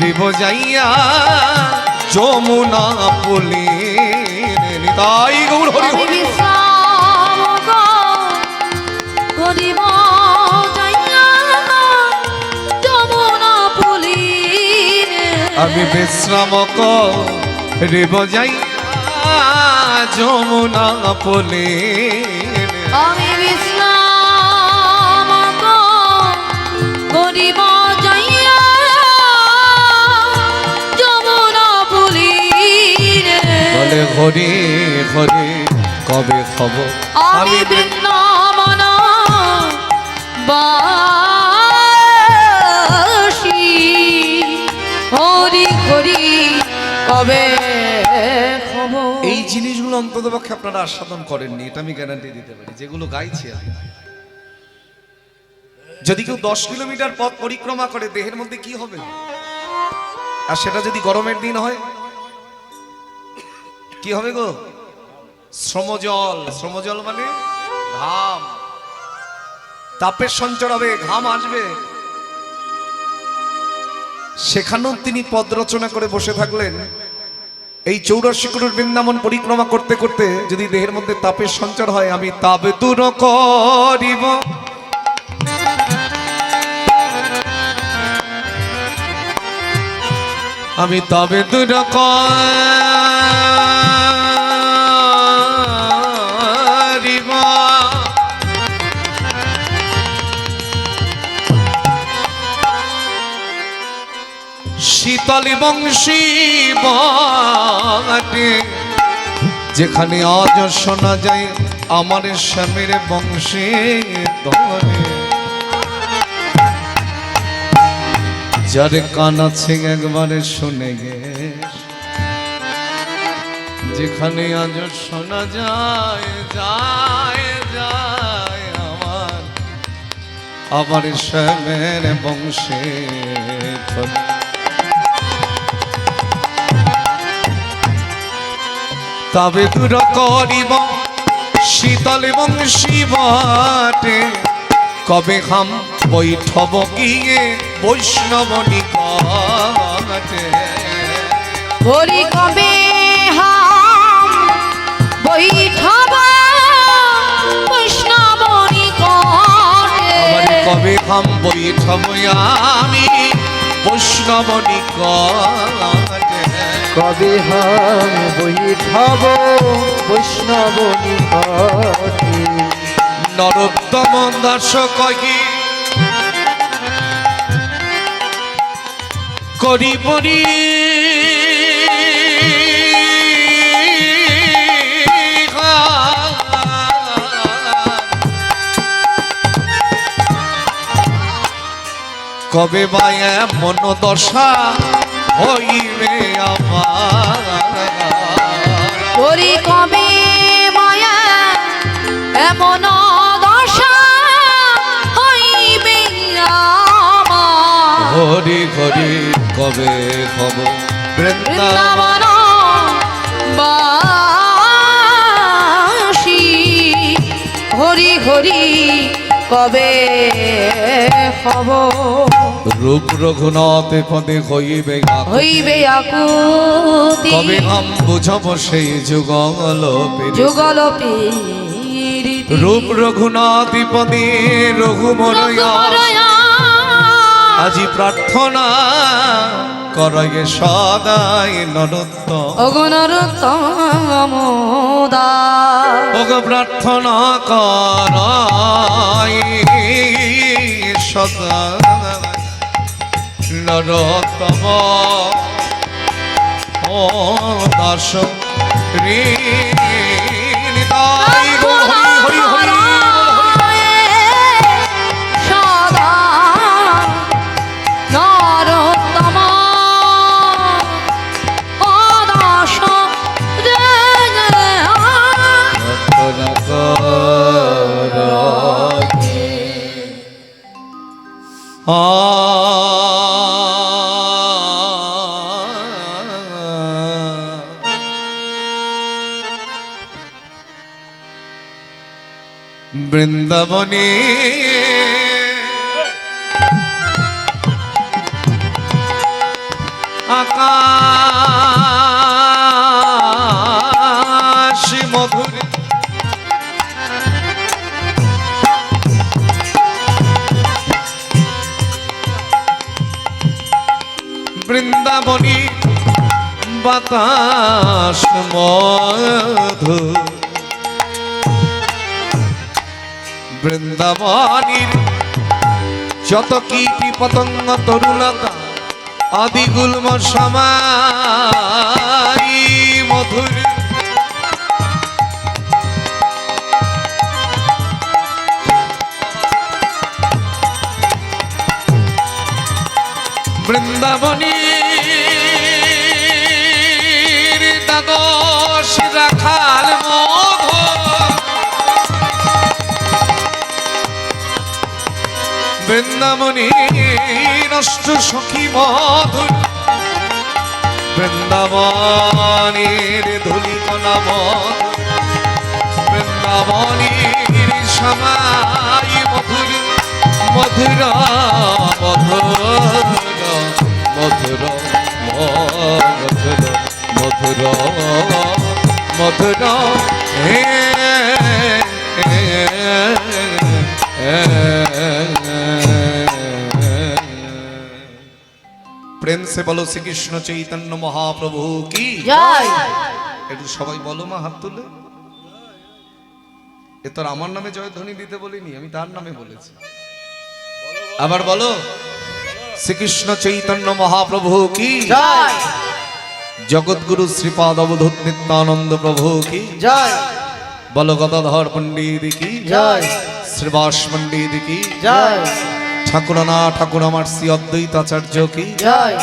Rib যাইয়া যমুনা পুলি নিতাই গৌর হরি আমি হরি। বিশ্রাম করিব যাইয়া যমুনা পুলিরে। আমি বিশ্রাম করিব যাইয়া যমুনা পুলি। আমি বিশ্রাম করিব যাইয়া যমুনা পুলিরে। বলে হরি হরি কবে খব আমি বৃন্দাবন বাসী হরি হরি কবে খবর। এই জিনিসগুলো অন্তত পক্ষে আপনারা আস্বাদন করেননি, এটা আমি গ্যারান্টি দিতে পারি। যেগুলো গাইছি আমি, যদি কেউ 10 কিলোমিটার পথ পরিক্রমা করে দেহের মধ্যে কি হবে, আর সেটা যদি গরমের দিন হয় কি হবে গো? শ্রমজল। শ্রমজল মানে ঘাম, তাপের সঞ্চার হবে, ঘাম আসবে। সেখানেও তিনি পদ রচনা করে বসে থাকলেন। এই 84 কোটির বৃন্দাবন পরিক্রমা করতে করতে যদি দেহের মধ্যে তাপের সঞ্চার হয়, আমি তাপ দূর করিব, আমি তবে দূর করিব। শীতলী বংশী বাটে, যেখানে আজ শোনা যায় আমার স্বামীর বংশী ধরে। যার কান আছে একবারে শুনে গে, যেখানে আজ শোনা যায় যায় যায় আমার স্বামীর বংশী ধরে। তবে দূর করিব শীতল বংশী বাটে, কবে হাম বৈঠব গিয়ে বৈষ্ণব নিকটে। হরি কবে হাম বৈঠব বৈষ্ণব নিকটে। কবে হাম বৈঠব আমি বৈষ্ণব নিকটে। কবে হাম বৈঠব বৈষ্ণব নিকটে। নরোত্তম দাস কহি করি পরি কবে বায়া মন দশা হইবে আমার। হরি কবে মায়া এমন দশা হইবে আমার। হরি হরি কবে হব বৃন্দাবন বৃন্দাবন বাসী হরি হরি কবে হব। রূপ রঘুনাথ পদে হইবে হইবে আকুতি কবে হাম বুঝব সেই যুগল যুগল পীড়িতি। রূপ রঘুনাথ পদে রঘুমরয়া আজি প্রার্থনা করয়ে সদাই নরোত্তম। অগণরতম ওগ প্রার্থনা করাই সদা নরোত্তম। ও দাস রে নিতাই গো হরি হরি হরি। সদা নরোত্তম অদাস রে প্রার্থনা করাই বৃন্দাবনে আকাশ মধুর বৃন্দাবনী বাতাস মধু বৃন্দাবনীর যত কীটি পতঙ্গ তরুলতা আদি গুল্ম সমাই মধুর বৃন্দাবনীর দ্বাদশ রাখাল মধু বৃন্দাবনীর অষ্ট সখী মধুর বৃন্দাবনীর ধুলিকণা মধুর বৃন্দাবনীর সমাই মধুর মধুর মধুর মধুর মধুর মধুর হে প্রেম সে বলো শ্রীকৃষ্ণ চৈতন্য মহাপ্রভু কি জয় একটু সবাই বলো মা হাত তুলে এ তোর আমার নামে জয়ধ্বনি দিতে বলিনি আমি তার নামে বলেছি আবার বলো শ্রীকৃষ্ণ চৈতন্য মহাপ্রভু কি জয় জগৎগুরু শ্রীপাদ অবধূত নিত্যানন্দ প্রভু কি জয় বলো গদাধর পণ্ডিত কি জয় শ্রীবাস পণ্ডিত কি জয় ঠাকুরানা ঠাকুর আমার শ্রী অদ্বৈতাচার্য কি জয়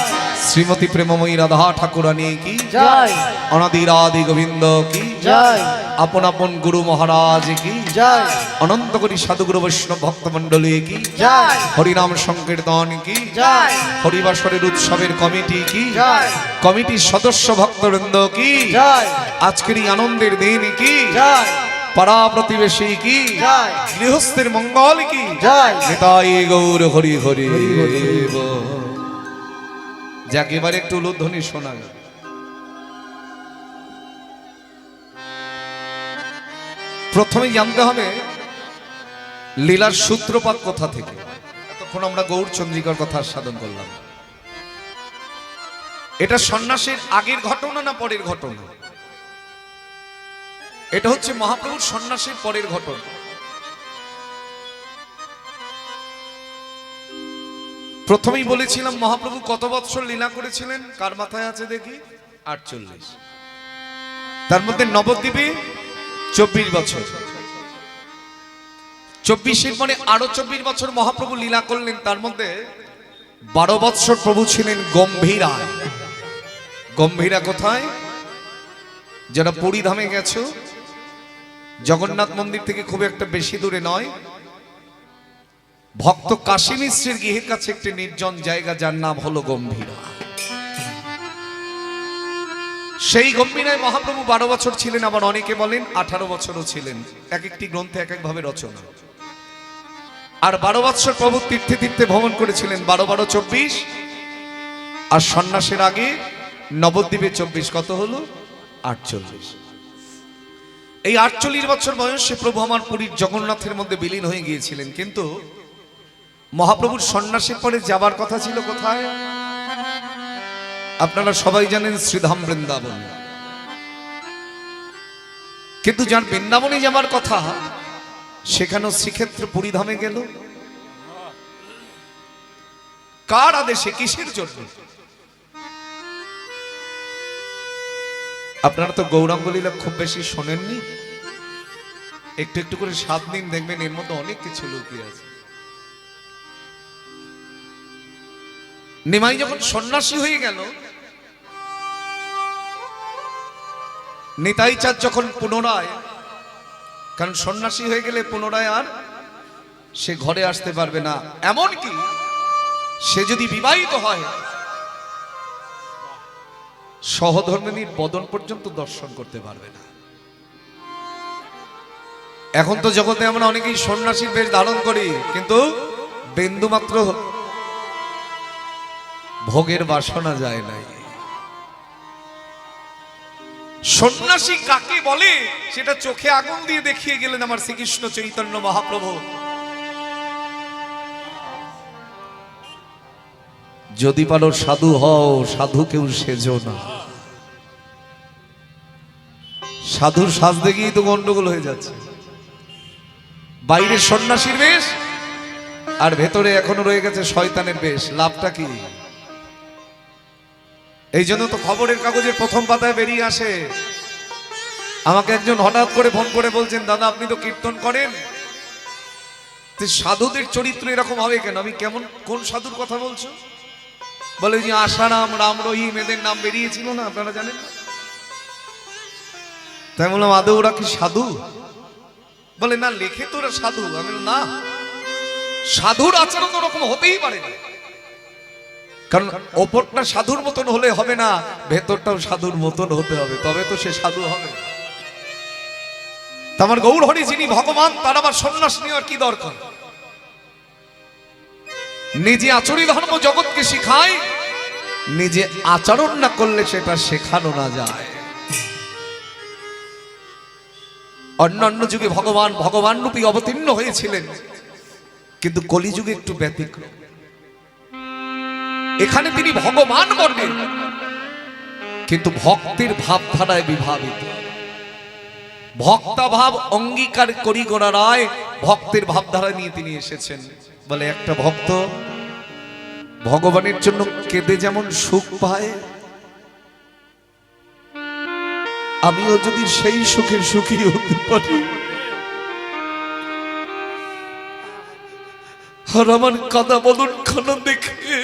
শ্রীমতী প্রেমময়ী রাধা ঠাকুরানী কি জয় অনাদিরাদি গোবিন্দ কি জয় আপন আপন গুরু মহারাজ কি জয় অনন্ত কোটি সাধুগুরু বৈষ্ণব ভক্তমণ্ডলী কি জয় হরিনাম সংকীর্তন কি জয় হরিবাসরের উৎসবের কমিটি কি জয় কমিটির সদস্য ভক্তবৃন্দ কি জয় আজকের এই আনন্দের দিন কি জয় পাড়া প্রতিবেশী কি জয় গৃহস্থের মঙ্গল কি জয় নিতাই গৌর হরি হরি বল। যাকে এবার একটু উলুধ্বনি শোনা গেল প্রথমে জানতে হবে লীলার সূত্রপাত কোথা থেকে এতক্ষণ আমরা গৌর চন্দ্রিকার কথা সাধন করলাম এটা সন্ন্যাসের আগের ঘটনা না পরের ঘটনা এটা হচ্ছে মহাপ্রভুর সন্ন্যাসের পরের ঘটনা প্রথমেই বলেছিলাম মহাপ্রভু কত বৎসর লীলা করেছিলেন কার মাথায় আছে দেখি 48 তার মধ্যে নবদ্বীপে 24 বছর 24-এর পরে আরো 24 বছর মহাপ্রভু লীলা করলেন তার মধ্যে 12 বৎসর প্রভু ছিলেন গম্ভীরায় গম্ভীরা কোথায় যারা পুরীধামে গেছো জগন্নাথ মন্দির থেকে খুব একটা বেশি দূরে নয় ভক্ত কাশী মিশ্রের গৃহের কাছে একটি নির্জন জায়গা যার নাম হলো গম্ভীরা সেই গম্ভীরায় মহাপ্রভু 12 বছর ছিলেন আবার অনেকে বলেন 18 বছরও ছিলেন এক একটি গ্রন্থে এক এক ভাবে রচনা আর 12 বছর প্রভু তীর্থে তীর্থে ভ্রমণ করেছিলেন 12 24 আর সন্ন্যাসের আগে নবদ্বীপে 24 কত হলো 48 এই 48 বছর বয়সে প্রভু আমার পুরীর জগন্নাথের মধ্যে বিলীন হয়ে গিয়েছিলেন কিন্তু মহাপ্রভুর সন্ন্যাসের পরে যাবার কথা ছিল কোথায় আপনারা সবাই জানেন শ্রীধাম বৃন্দাবন কিন্তু যার বৃন্দাবনে যাবার কথা সেখানেও শ্রীক্ষেত্র পুরীধামে গেল কার আদেশে কিসের জন্য আপনারা তো গৌরাঙ্গ লীলা খুব বেশি শোনেননি একটু একটু করে 7 দিন দেখবেন এর মধ্যে অনেক কিছু লুকিয়ে আছে নিমাই যখন সন্ন্যাসী হয়ে গেল নিতাই চাঁদ যখন পুনরায় কারণ সন্ন্যাসী হয়ে গেলে পুনরায় আর সে ঘরে আসতে পারবে না এমন কি সে যদি বিবাহিত হয় সহধর্মিনীর বদন পর্যন্ত দর্শন করতে পারবে না এখন তো জগতে আমরা অনেকেই সন্ন্যাসীর বেশ ধারণ করি কিন্তু বিন্দু মাত্র ভোগের বাসনা যায় নাই সন্ন্যাসী কাকে বলে সেটা চোখে আগুন দিয়ে দেখিয়ে গেলেন আমার শ্রীকৃষ্ণ চৈতন্য মহাপ্রভু। যদি পারো সাধু হও, সাধু কেউ সেজো না। সাধুর সাজতে গিয়েই তো গন্ডগোল হয়ে যাচ্ছে। বাইরে সন্ন্যাসীর বেশ আর ভেতরে এখনো রয়ে গেছে শয়তানের বেশ, লাভটা কি? এই জন্য তো খবরের কাগজের প্রথম পাতায় বেরিয়ে আসে। আমাকে একজন হঠাৎ করে ফোন করে বলছেন, দাদা আপনি তো কীর্তন করেন, সাধুদের চরিত্র এরকম হবে কেন? আমি কেমন, কোন সাধুর কথা বলছো? বলে যে আশারাম, রাম রহিম এদের নাম বেরিয়েছিল না, আপনারা জানেন না? তাই বললাম আদৌ ওরা কি সাধু? বলে না, লেখে তো ওরা সাধু। আমি না, সাধুর আচরণ ওরকম হতেই পারে না, কারণ ওপরটা সাধুর মতন হলে হবে না, ভেতরটাও সাধুর মতন হতে হবে, তবে তো সে সাধু হবে। আমার গৌর হরি যিনি ভগবান, তার আবার সন্ন্যাস নেওয়ার কি দরকার? নিজে আচরণ ধর্ম জগৎকে শিখায়, নিজে আচরণ না করলে সেটা শেখানো না যায়। অন্যান্য যুগে ভগবান ভগবান রূপী অবতীর্ণ হয়েছিলেন, কিন্তু কলিযুগে একটু ব্যতিক্রম। এখানে তিনি ভগবান বটেন, কিন্তু ভক্তির ভাবধারায় বিভাবিত। ভক্তা ভাব অঙ্গীকার করি গোড়া রায়, ভক্তের ভাবধারা নিয়ে তিনি এসেছেন। বলে একটা ভক্ত ভগবানের জন্য কেঁদে যেমন সুখ পায়, আমিও যদি সেই সুখের সুখী হতে পারি, আর আমার কাদা বদন খানা দেখে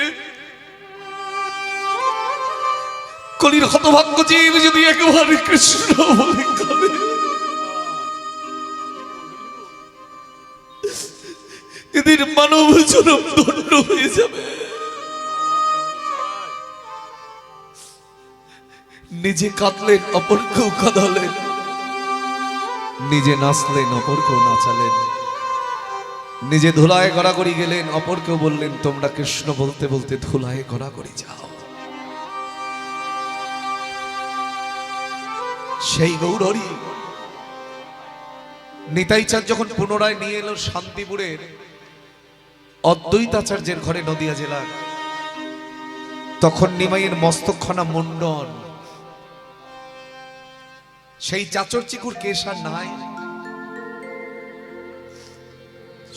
কলির হতভাগ্য জীব যদি একবার কৃষ্ণ বলে কাঁদে, এদের মানব জনম ধন্য হয়ে যাবে। নিজে কাঁদলেন, অপরকেও কাঁদালেন, নিজে নাচলেন, অপরকেও নাচালেন, নিজে ধুলায় গড়াগড়ি গেলেন, অপরকেও বললেন তোমরা কৃষ্ণ বলতে বলতে ধুলায় গড়াগড়ি যাও। সেই গৌর হরি নিতাই চাঁদ যখন পুনরায় নিয়ে এলো শান্তিপুরের অদ্বৈতাচার্যের ঘরে নদিয়া জেলার, তখন নিমাইয়ের মস্তকখানা মুন্ডন, সেই চাচর চিকুর কেশ আর নাই।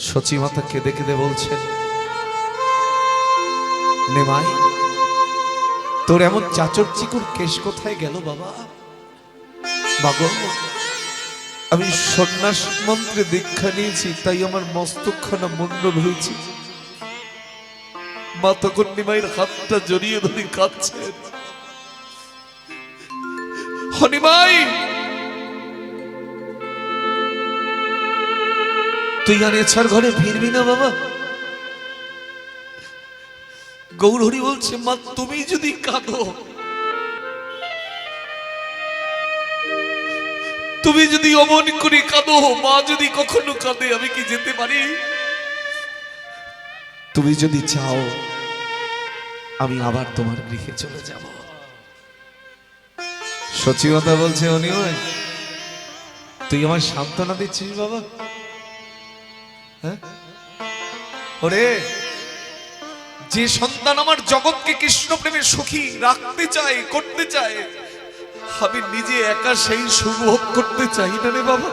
সচিমাতা কেঁদে কেঁদে বলছেন, নিমাই তোর এমন চাচর চিকুর কেশ কোথায় গেল বাবা? বাবা আমি সন্ন্যাস মন্ত্রে দীক্ষা নিয়েছি, তাই আমার মস্তকখানা মুন্ডন হয়েছে। মা তখন নিমাইয়ের হাতটা জড়িয়ে ধরে কাঁদছেন, হনিমাই তুই আর এছাড় ঘরে ফিরবি না বাবা? গৌর হরি বলছে, মা তুমি যদি কাঁদো, তুমি যদি অমন করে কাঁদো, মা যদি কখনো কাঁদে, আমি কি যেতে পারি? তুমি যদি চাও আমি আবার তোমার গৃহে চলে যাব। সচিবতা বলছে, অনিময় তুই আমার সান্ত্বনা দিচ্ছিস বাবা? হ্যাঁ ওরে, যে সন্তান আমার জগৎকে কৃষ্ণ প্রেমে সুখী রাখতে চায়, করতে চায়, আমি নিজে একা সেই সুখ ভোগ করতে চাই না রে বাবা।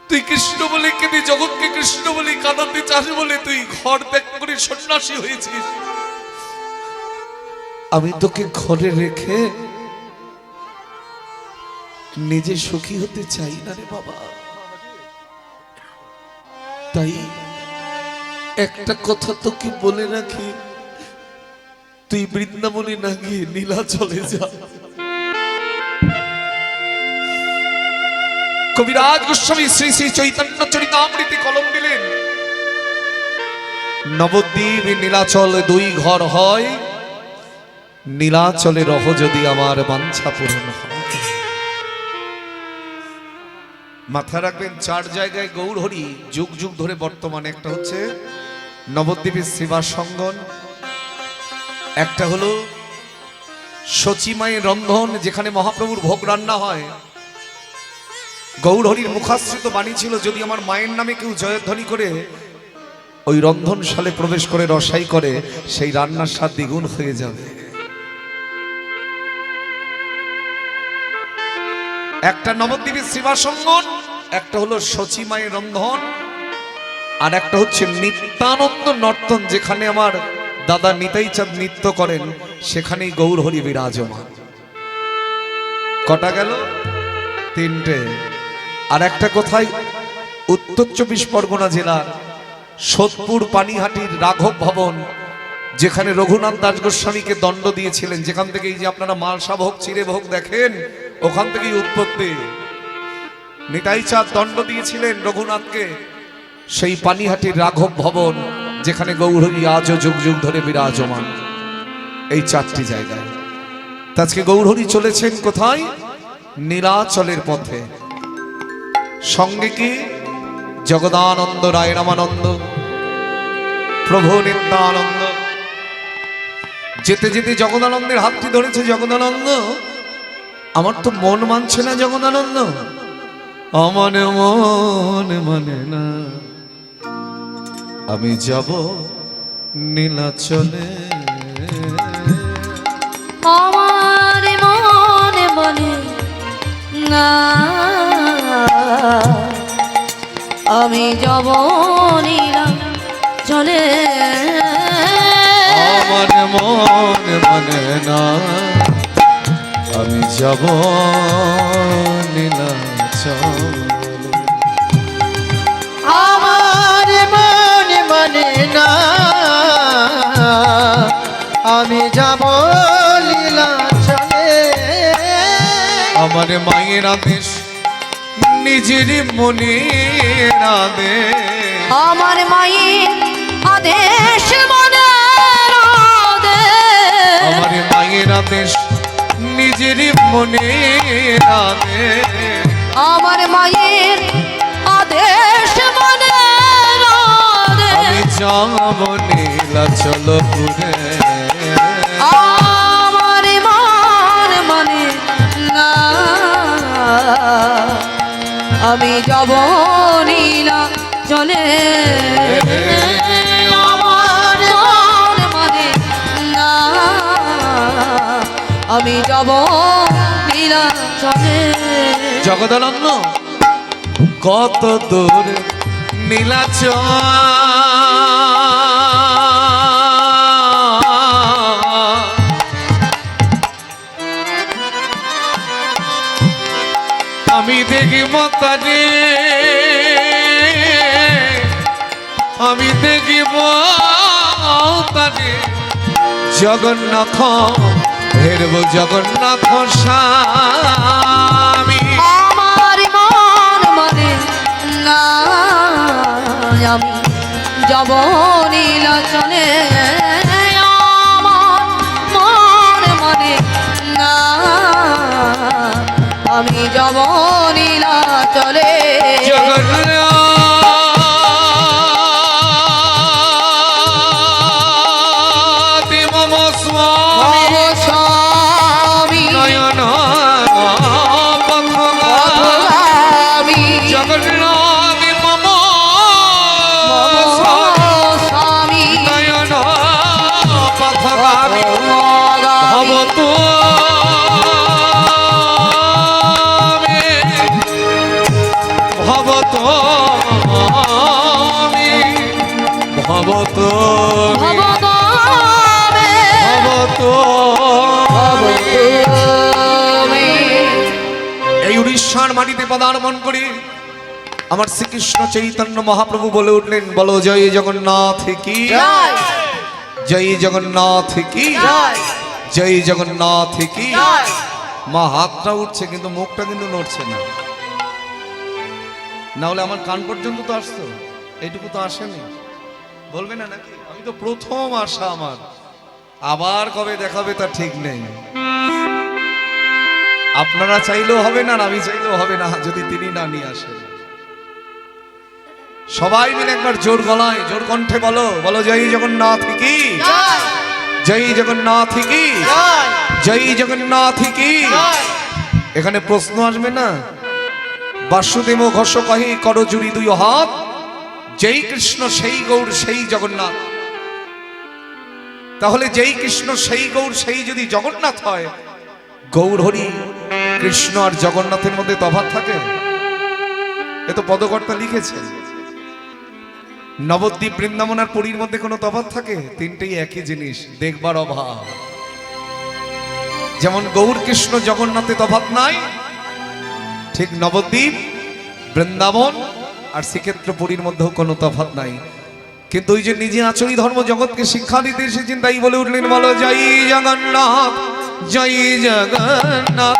তুই কৃষ্ণ বলে কেঁদে জগৎকে কৃষ্ণ বলে কাঁদাতে চাস বলে তুই ঘর ত্যাগ করে সন্ন্যাসী হয়েছিস। আমি তোকে ঘরে রেখে নিজে সুখী হতে চাই না রে বাবা। তাই একটা কথা তোকে বলে রাখি, তুই বৃন্দাবনে না গিয়ে নীলাচলে যা। কবিরাজ গোস্বামী শ্রী শ্রী চৈতন্য চরিতামৃতে কলম দিলেন, নবদ্বীপ নীলাচল দুই ঘর হয়, নীলাচলে রহ যদি আমার বাঞ্ছা পূরণ হয়। মাথা রাখবেন, চার জায়গায় গৌর হরি যুগ যুগ ধরে বর্তমানে। একটা হচ্ছে নবদ্বীপের সেবা সঙ্গন, একটা হলো সচিমায়ের রন্ধন, যেখানে মহাপ্রভুর ভোগ রান্না হয়। গৌরহরির মুখাশ্রিত বাণী ছিল, যদি আমার মায়ের নামে কেউ জয়ধ্বনি করে ওই রন্ধনশালে প্রবেশ করে রসাই করে, সেই রান্নার স্বাদ দ্বিগুণ হয়ে যাবে। একটা নবদ্বীপের শ্রীবাসঙ্গন, একটা হলো সচিমায়ের রন্ধন, আর একটা হচ্ছে নিত্যানন্দ নর্তন, যেখানে আমার দাদা নিতাই চাঁদ নৃত্য করেন, সেখানেই গৌরহরি বিরাজমান। কটা গেল? তিনটে। আর একটা কোথায়? উত্তর 24 পরগনা জেলার সোদপুর পানিহাটির রাঘব ভবন, যেখানে রঘুনাথ দাস গোস্বামীকে দণ্ড দিয়েছিলেন, যেখান থেকে এই যে আপনারা মালসা ভোগ চিড়ে ভোগ দেখেন, ওখান থেকেই উৎপত্তি। নিতাই চাঁদ দণ্ড দিয়েছিলেন রঘুনাথকে, সেই পানিহাটির রাঘব ভবন, যেখানে গৌরহরি আজও যুগ যুগ ধরে বিরাজমান। এই চারটি জায়গায় আজকে গৌরহরি চলেছেন কোথায়? নীলাচলের পথে। সঙ্গে কি? জগদানন্দ রায় রামানন্দ, প্রভু নিত্যানন্দ। যেতে যেতে জগদানন্দের হাতটি ধরেছে। জগদানন্দ, আমার তো মন মানছে না জগদানন্দ, আমার মন মানে না, আমি যাব নীলাচলে। আমার মনে বলে না, আমি যাব নীলাচলে। আমার মন মানে না, আমি যাব নীলাচলে। আমার মন মানে না, আমি যাব লীলাচলে। আমার মায়ের আদেশ, নিজের মনের আদেশ। আমার মায়ের আদেশ মনে আমার মায়ের আদেশ, নিজের মনের আদেশ। আমার মায়ের আদেশ মনে আমি যাব নীলাচল ঘুরে। আমার মন মানে না, আমি যাব নীলাচলে। আমার মন মানে না, আমি যাব নীলাচলে। জগদানন্দ, কত দূর নীলাচল, আমি দেখিব তারে, আমি দেখিব তারে, জগন্নাথ হেরব জগন্নাথ স্বামী। আমার মন মানে না, আমি যাব নীলাচলে। আমার মন মানে না, আমি যাব নীলাচলে। জগন্নাথ মম স্বামী, স্বামী নয়ন পথগামী, জগন্নাথ মম স্বামী নয়ন পথগামী। ভবতু ভবতু ভবতু ভবতু। এই উড়িষ্যার মাটিতে পদার্পণ করি আমার শ্রীকৃষ্ণ চৈতন্য মহাপ্রভু বলে উঠলেন, বলো জয় জগন্নাথ কি, জয় জগন্নাথ কি, জয় জগন্নাথ কি। মা হাতটা উঠছে কিন্তু মুখটা কিন্তু নড়ছে না, না হলে আমার কান পর্যন্ত তো আসতো, এইটুকু তো আসেনি। বলবে না নাকি? আমি তো প্রথম আসা আমার, আবার কবে দেখাবে তা ঠিক নেই। আপনারা চাইলেও হবে না, আমি চাইলেও হবে না, যদি তিনি না নিয়ে আসেন। সবাই মিলে একবার জোর গলায় জোর কণ্ঠে বলো, বলো জয় জগন্নাথ কি, জয় জগন্নাথ কি, জয় জয় জগন্নাথ কি। জয়। এখানে প্রশ্ন আসবে না, বাসুদেব ঘোষ কহে কর জুড়ি দুই হাত, যেই কৃষ্ণ সেই গৌর সেই জগন্নাথ। তাহলে যেই কৃষ্ণ সেই গৌর সেই যদি জগন্নাথ হয়, গৌর হরি কৃষ্ণ আর জগন্নাথের মধ্যে তফাৎ থাকে? এ তো পদকর্তা লিখেছে। নবদ্বীপ বৃন্দাবন আর পুরীর মধ্যে কোনো তফাৎ থাকে? তিনটেই একই জিনিস, দেখবার অভাব। যেমন গৌর কৃষ্ণ জগন্নাথে তফাৎ নাই, ঠিক নবদ্বীপ বৃন্দাবন আর শ্রীক্ষেত্র পুরীর মধ্যেও কোনো তফাৎ নাই। কিন্তু ওই যে নিজে আচরি ধর্ম জগৎকে শিক্ষা দিতে এসেছেন, তাই বলে উঠলেন, বলো জয় জগন্নাথ, জয় জগন্নাথ,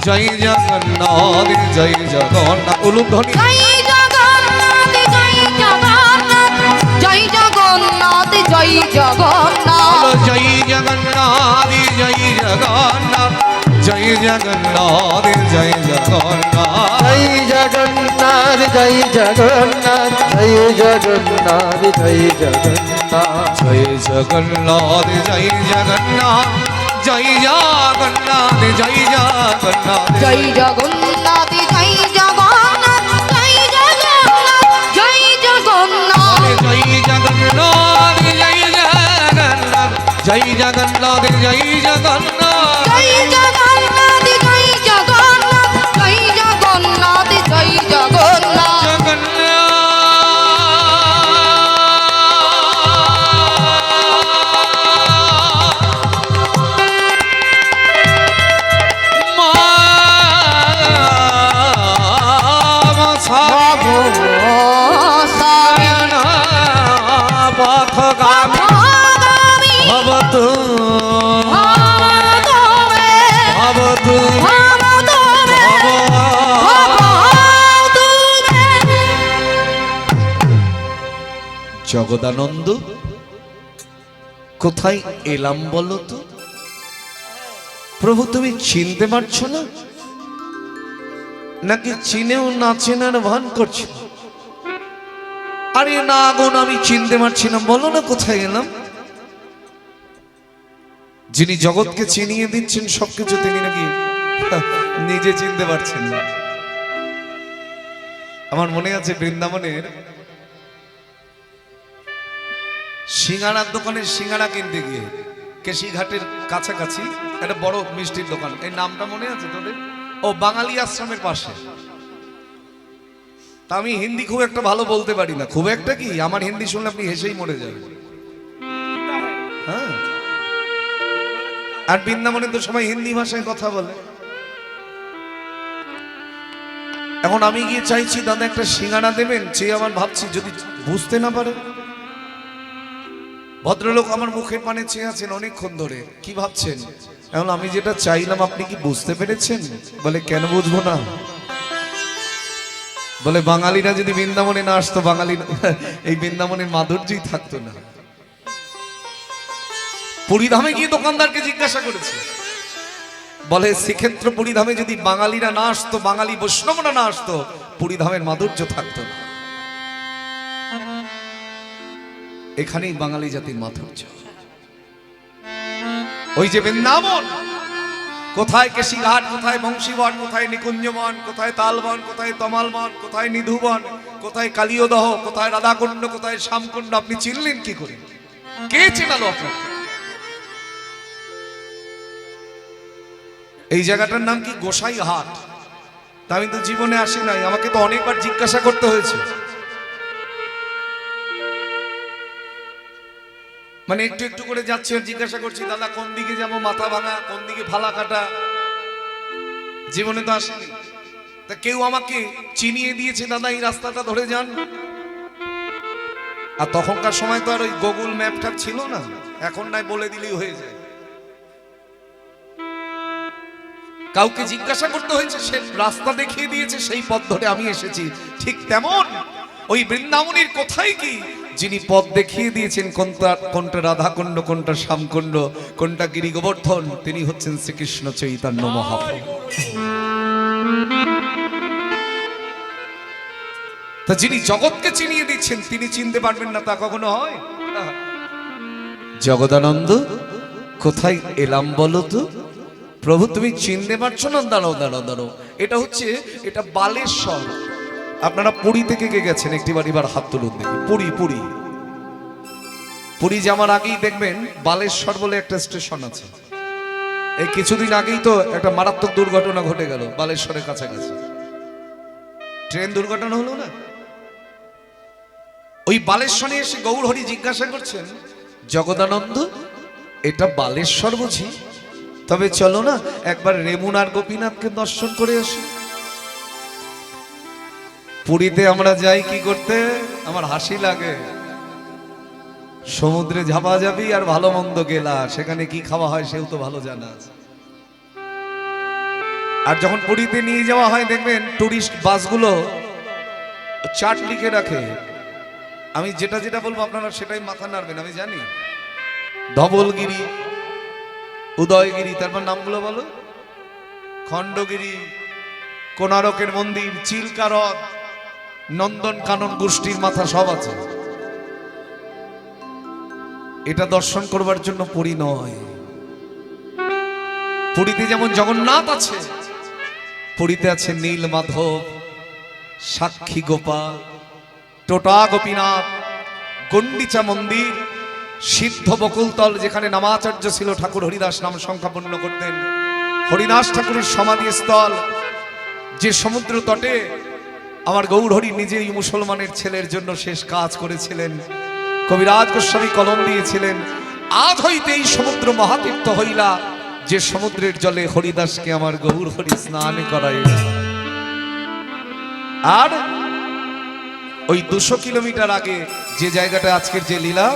জয় জগন্নাথ, জয় জগন্নাথ। উলুধ্বনি জয় জগন্নাথ, জয় জগন্নাথ, জয় জগন্নাথ, জয় জগন্নাথ। জয় জগন্নাথ, জয় জগন্নাথ, জয় জগন্নাথ, জয় জগন্নাথ। জয় জগন্নাথ, জয় জগন্নাথ, জয় জগন্নাথ, জয় জগন্নাথ। জয় জগন্নাথ, জয় জগন্নাথ, জয় জগন্নাথ, জয় জগন্নাথ। জয় জগন্নাথ, জয় জগন্নাথ, জয় জগন্নাথ, জয় জগন্নাথ। জয় জগন্নাথ, জয় জগন্নাথ, জয় জগন্নাথ, জয় জগন্নাথ। জয় জগন্নাথ, জয় জগন্নাথ, জয় জগন্নাথ, জয় জগন্নাথ। পথগামী ভবতু ভবতু জগদানন্দ, কোথায় এলাম বলো তো? প্রভু তুমি চিনতে পারছো না, নাকি চিনেও না চেনার ভান করছো? আরে না গুণ আমি চিনতে পারছি না, বলো না কোথায় এলাম? যিনি জগৎকে চিনিয়ে দিচ্ছেন সবকিছু, তিনি নাকি নিজে চিনতে পারছেন না। আমার মনে আছে বৃন্দাবনের সিঙ্গারার দোকানে সিঙ্গারা কিনতে গিয়ে কেশিঘাটের কাছাকাছি একটা বড় মিষ্টির দোকান, এই নামটা মনে আছে তোদের? ও বাঙালি আশ্রমের পাশে। তা আমি হিন্দি খুব একটা ভালো বলতে পারি না, খুব একটা কি, আমার হিন্দি শুনলে আপনি হেসেই মরে যাবেন। হ্যাঁ, আর বৃন্দাবনে তো সবাই হিন্দি ভাষায় কথা বলে। এখন আমি গিয়ে চাইছি দাদা একটা সিঙ্গারা দেবেন, চেয়ে আমার ভাবছি যদি বুঝতে না পারে। ভদ্রলোক আমার মুখের পানে চেয়ে আছেন অনেকক্ষণ ধরে, কি ভাবছেন? এখন আমি যেটা চাইলাম আপনি কি বুঝতে পেরেছেন? বলে কেন বুঝবো না? বলে বাঙালিরা যদি বৃন্দাবনে না আসতো, বাঙালি এই বৃন্দাবনের মাধুর্যই থাকতো না। পুরীধামে গিয়ে দোকানদারকে জিজ্ঞাসা করেছে, বলে শ্রীক্ষেত্র পুরীধামে যদি বাঙালিরা না আসতো, বাঙালি বৈষ্ণবরা না আসতো, পুরীধামের মাধুর্য থাকতো না। এখানেই বাঙালি জাতির মাধুর্য। ওই যে বৃন্দাবন, কোথায় কেশিঘাট, কোথায় বংশীবন, কোথায় নিকুঞ্জবন, কোথায় তালবন, কোথায় তমালবন, কোথায় নিধুবন, কোথায় কালিয়দহ, কোথায় রাধাকুণ্ড, কোথায় শ্যামকুণ্ড, আপনি চিনলেন কি করে? কে চেনালো আপনাকে? এই জায়গাটার নাম কি? গোসাইহাট। তা আমি তো জীবনে আসি নাই, আমাকে তো অনেকবার জিজ্ঞাসা করতে হয়েছে। মানে একটু একটু করে যাচ্ছি আর জিজ্ঞাসা করছি, দাদা কোন দিকে যাবো, মাথা ভাঙা, কোন দিকে ফালা কাটা। জীবনে তো আসেনি, তা কেউ আমাকে চিনিয়ে দিয়েছে, দাদা এই রাস্তাটা ধরে যান। আর তখনকার সময় তো আর ওই গুগল ম্যাপটা ছিল না, এখন নাই বলে দিলেই হয়ে যায়। কাউকে জিজ্ঞাসা করতে হয়েছে, সে রাস্তা দেখিয়ে দিয়েছে, সেই পথ ধরে আমি এসেছি। ঠিক তেমন ওই বৃন্দাবনের কোথায় কি, যিনি পথ দেখিয়ে দিয়েছেন, কোনটা রাধাকুণ্ড, কোনটা শ্যামকুণ্ড, কোনটা গিরি গোবর্ধন, তিনি হচ্ছেন শ্রীকৃষ্ণ চৈতন্য মহাপ্রভু। তা যিনি জগৎকে চিনিয়ে দিচ্ছেন, তিনি চিনতে পারবেন না তা কখনো হয়? জগদানন্দ, কোথায় এলাম বলো তো? প্রভু তুমি চিনতে পারছো না? দাঁড়াও দাঁড়াও দাঁড়াও, এটা বালেশ্বর। আপনারা পুরী থেকে কে গেছেন একটিবার এবার হাত তুলুন দেখি। পুরী যাওয়ার আগেই দেখবেন বালেশ্বর বলে একটা স্টেশন আছে। এই কিছুদিন আগেই তো একটা মারাত্মক দুর্ঘটনা ঘটে গেল বালেশ্বরের কাছাকাছি, ট্রেন দুর্ঘটনা হলো না? ওই বালেশ্বরে এসে গৌরহরি জিজ্ঞাসা করছেন, জগদানন্দ এটা বালেশ্বর বুঝি? তবে চলো না একবার রেমুনার গোপীনাথকে দর্শন করে আসি। পুরীতে আমরা যাই কি করতে? আমার হাসি লাগে, সমুদ্রে ঝাপা যাবি আর ভালো মন্দ গেলা, সেখানে কি খাওয়া হয় সেও তো ভালো জানা আছে। আর যখন পুরীতে নিয়ে যাওয়া হয় দেখবেন টুরিস্ট বাসগুলো চার্ট লিখে রাখে। আমি যেটা যেটা বলবো আপনারা সেটাই মাথা নাড়বেন, আমি জানি। ধবলগিরি, উদয়গিরি, তারপর নামগুলো বলো, খণ্ডগিরি, কোণারকের মন্দির, চিল্কা হ্রদ, নন্দন কানন গোষ্ঠীর মাথা সব আছে। এটা দর্শন করবার জন্য পুরী নয়। পুরীতে যেমন জগন্নাথ আছে, পুরীতে আছে নীল মাধব, সাক্ষী গোপাল, টোটা গোপীনাথ, গন্ডিচা মন্দির, সিদ্ধ বকুলতল যেখানে নামাচার্য ছিল ঠাকুর হরিদাস নাম সংখ্যাপন্ন করতেন, হরিদাস ঠাকুরের সমাধিস্থল, যে সমুদ্র তটে আমার গৌরহরি নিজেই মুসলমানের ছেলের জন্য শেষ কাজ করেছিলেন, কবিরাজ গোস্বামী কলম দিয়েছিলেন। আজ হইতে এই সমুদ্র মহাতীর্থ হইলা, যে সমুদ্রের জলে হরিদাসকে আমার গৌরহরি স্নান করাইল। আর ওই 200 কিলোমিটার আগে যে জায়গাটা আজকের যে লীলা,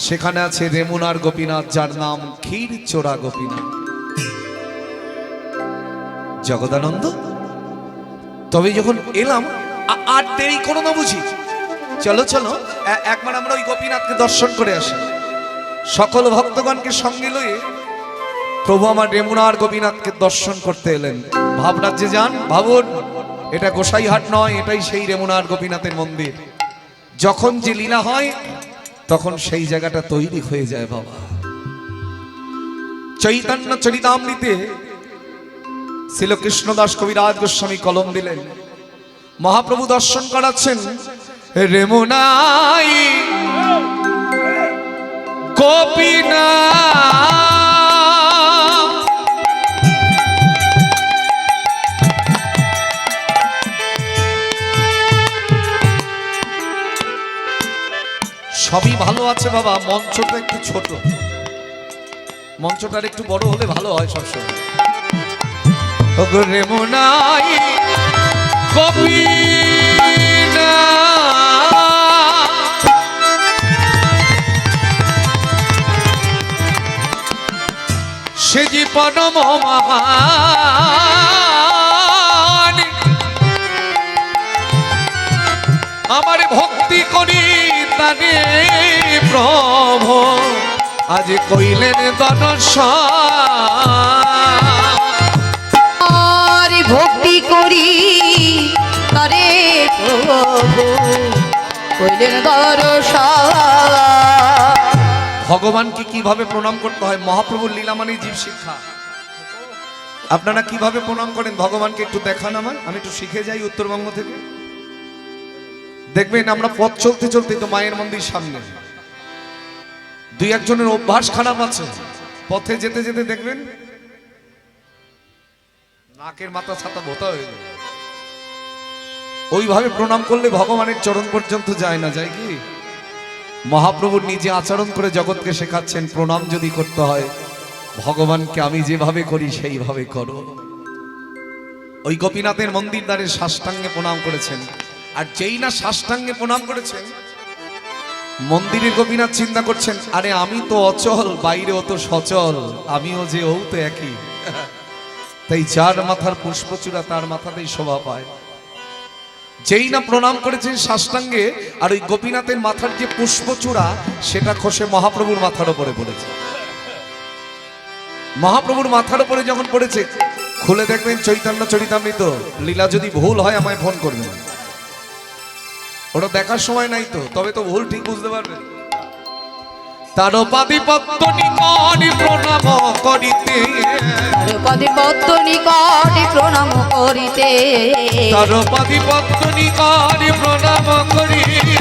সেখানে আছে রেমুনার গোপীনাথ, যার নাম ক্ষীর চোরা গোপীনাথ। জগদানন্দ তবে যখন এলাম আর দেরি করো না বুঝি, চলো চলো একবার আমরা ওই গোপীনাথকে দর্শন করে আসি। সকল ভক্তগণকে সঙ্গে লয়ে প্রভু আমার রেমুনার গোপীনাথকে দর্শন করতে এলেন। ভাবরাজ্যে যান, ভাবুন এটা গোসাইহাট নয়, এটাই সেই রেমুনার গোপীনাথের মন্দির। যখন যে লীলা হয় তখন সেই জায়গাটা তৈরি হয়ে যায় বাবা। চৈতন্য চরিতামৃতে শ্রীল কৃষ্ণদাস কবিরাজ গোস্বামী কলম দিলেন, মহাপ্রভু দর্শন করাচ্ছেন রেমুনাই গোপীনাথ। সবই ভালো আছে বাবা, মঞ্চটা একটু ছোট, মঞ্চটার একটু বড় হলে ভালো হয় সবসময়। রেমুনাই গোপীনাথ সে জীবন মহান, আমার ভক্তি করি তারে প্রভু আজ কইলেন দর্শন। ভক্তি করি তারে প্রভু কইলেন দর্শন। ভগবানকে কিভাবে প্রণাম করতে হয়, মহাপ্রভুর লীলা মানে জীব শিক্ষা। আপনারা কিভাবে প্রণাম করেন ভগবানকে একটু দেখান আমার, আমি একটু শিখে যাই উত্তরবঙ্গ থেকে। দেখবেন আমরা পথ চলতে চলতে তো মায়ের মন্দির সামনে, দুই একজনের অভ্যাস খারাপ আছে, পথে যেতে যেতে দেখবেন নাকের মাথা ছাতা ভোতা হয়ে যায়। ওইভাবে প্রণাম করলে ভগবানের চরণ পর্যন্ত যায় না, যায় কি? মহাপ্রভুর নিজে আচরণ করে জগৎকে শেখাচ্ছেন, প্রণাম যদি করতে হয় ভগবানকে আমি যেভাবে করি সেইভাবে করো। ওই গোপীনাথের মন্দির দ্বারে সাষ্টাঙ্গে প্রণাম করেছেন। আর যেই না সাষ্টাঙ্গে প্রণাম করেছেন, মন্দিরের গোপীনাথ চিন্তা করছেন, আরে আমি তো অচল, বাইরে অত সচল, আমিও যে ও তো একই। তাই যার মাথার পুষ্পচূড়া তার মাথাতেই শোভা পায়। যেই না প্রণাম করেছেন সাষ্টাঙ্গে, আর ওই গোপীনাথের মাথার যে পুষ্পচূড়া সেটা খসে মহাপ্রভুর মাথার উপরে পড়েছে। মহাপ্রভুর মাথার উপরে যখন পড়েছে, খুলে দেখবেন চৈতন্য চরিতামৃত। লীলা যদি ভুল হয় আমায় ফোন করবেন, ওটা দেখার সময় নাই তো, তবে তো ভুল ঠিক বুঝতে পারবেন। তার পাদি পদ্ম নিকট প্রণাম করিতে, আর পদে পদ্ম নিকটে প্রণাম করিতে, তার পাদি পদ্ম নিকট প্রণাম করিতে,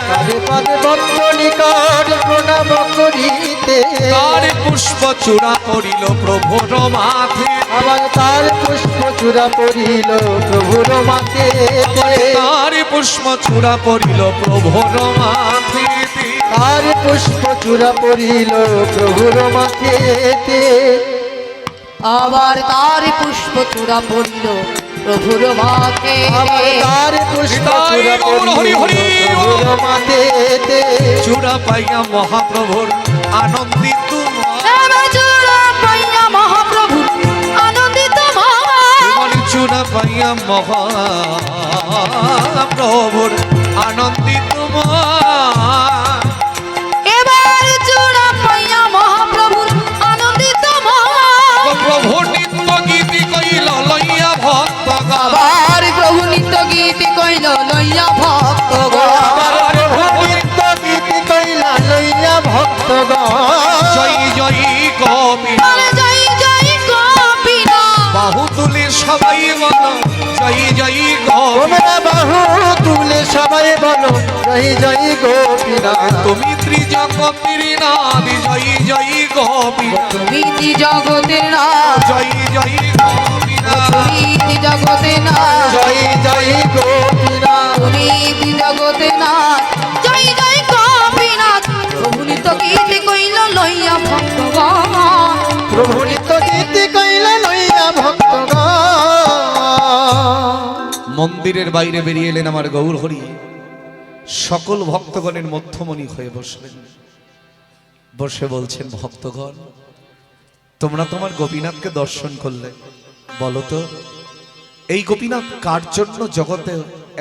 পাদে পাদে ভক্ত নিকট প্রণাম করিতে, তার পুষ্প চূড়া পড়িল প্রভুর মাথে, আবার তার পুষ্প চূড়া পড়িল প্রভুর মাথে, তার পুষ্প চূড়া পড়িল প্রভুর মাথে, তার পুষ্প চূড়া পড়িল প্রভুর মাথেতে, আবার তার পুষ্প চূড়া পড়িল প্রভুর মাথে, আবার তার পুষ্প চূড়া পড়িল প্রভুর মাথেতে, চূড়া পাইয়া মহাপ্রভুর আনন্দিত এবার চূড়া পাইয়া মহাপ্রভু আনন্দিত মন, চূড়া পাইয়া মহাপ্রভুর আনন্দিত এবার চূড়া পাইয়া মহাপ্রভুর আনন্দিত মন, প্রভু নিত্য গীতি কইল লইয়া ভক্ত আবার প্রভু নিত্য গীতি কইল লইয়া ভক্ত আবার প্রভু নিত্য গীতি কইলা লইয়া ভক্তগণ, জয় জয় কবি জয় জয় গোপীনা, বাহু তুলে সবাই বল জয় জয় কবি, তোমরা বাহু তুলে সবাই বলো জয় জয় গোপীনাথ, তুমি ত্রিজগতের নাথ জয় জয় কবি, তুমি জগতের না, জয় জয় কবি তুমি জগতের না, জয় জয় গোপীনাথ, তুমি জগতের না, জয় জয় গোপীনাথ, প্রভু নিত্য গীতি কইল লইয়া ভক্তগণ, প্রভু নিত্য গীতি কইলা লইয়া ভক্তগণ, মন্দিরের বাইরে বেরিয়ে এলেন আমার গৌর হরি, সকল ভক্তগণের মধ্যমণি হয়ে বসলেন, বসে বলছেন ভক্তগণ তোমরা তোমার গোপীনাথকে দর্শন করলে, বলো তো এই গোপীনাথ কার জন্য জগতে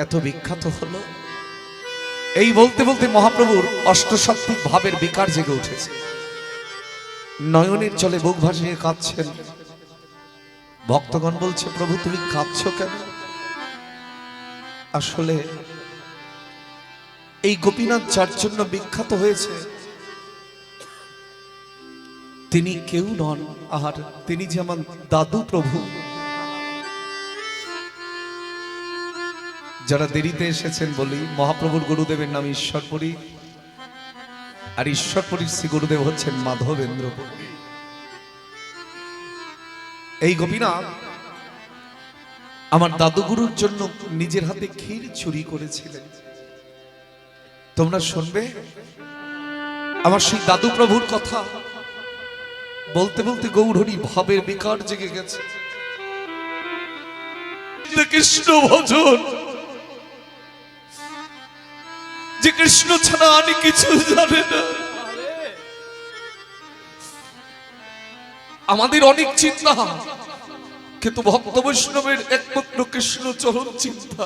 এত বিখ্যাত হলো? এই বলতে বলতে মহাপ্রভুর অষ্টসাত্ত্বিক ভাবের বিকার জেগে উঠেছে, নয়নের জলে বুক ভাসিয়ে কাঁদছেন। ভক্তগণ বলছে প্রভু তুমি কাঁদছো কেন? আসলে এই গোপীনাথ যার জন্য বিখ্যাত হয়েছে তিনি কেউ নন, আর তিনি যে আমার দাদু প্রভু। যারা দেরিতে এসেছেন বলি, মহাপ্রভুর গুরুদেবের নাম ঈশ্বরপুরী, আর ঈশ্বরপুরীর শ্রী গুরুদেব হচ্ছেন মাধবেন্দ্র। এই গোপীনাথ আমার দাদুগুরুর জন্য নিজের হাতে ক্ষীর চুরি করেছিলেন। তোমরা শুনবে আমার সেই দাদু প্রভুর কথা। বলতে বলতে গৌরহরি ভাবের বিকার জেগে গেছে। কৃষ্ণ ভজন, যে কৃষ্ণ ছাড়া আর কিছু জানে না। আমাদের অনেক চিন্তা, কিন্তু ভক্ত বৈষ্ণবের একমাত্র কৃষ্ণ চরণ চিন্তা।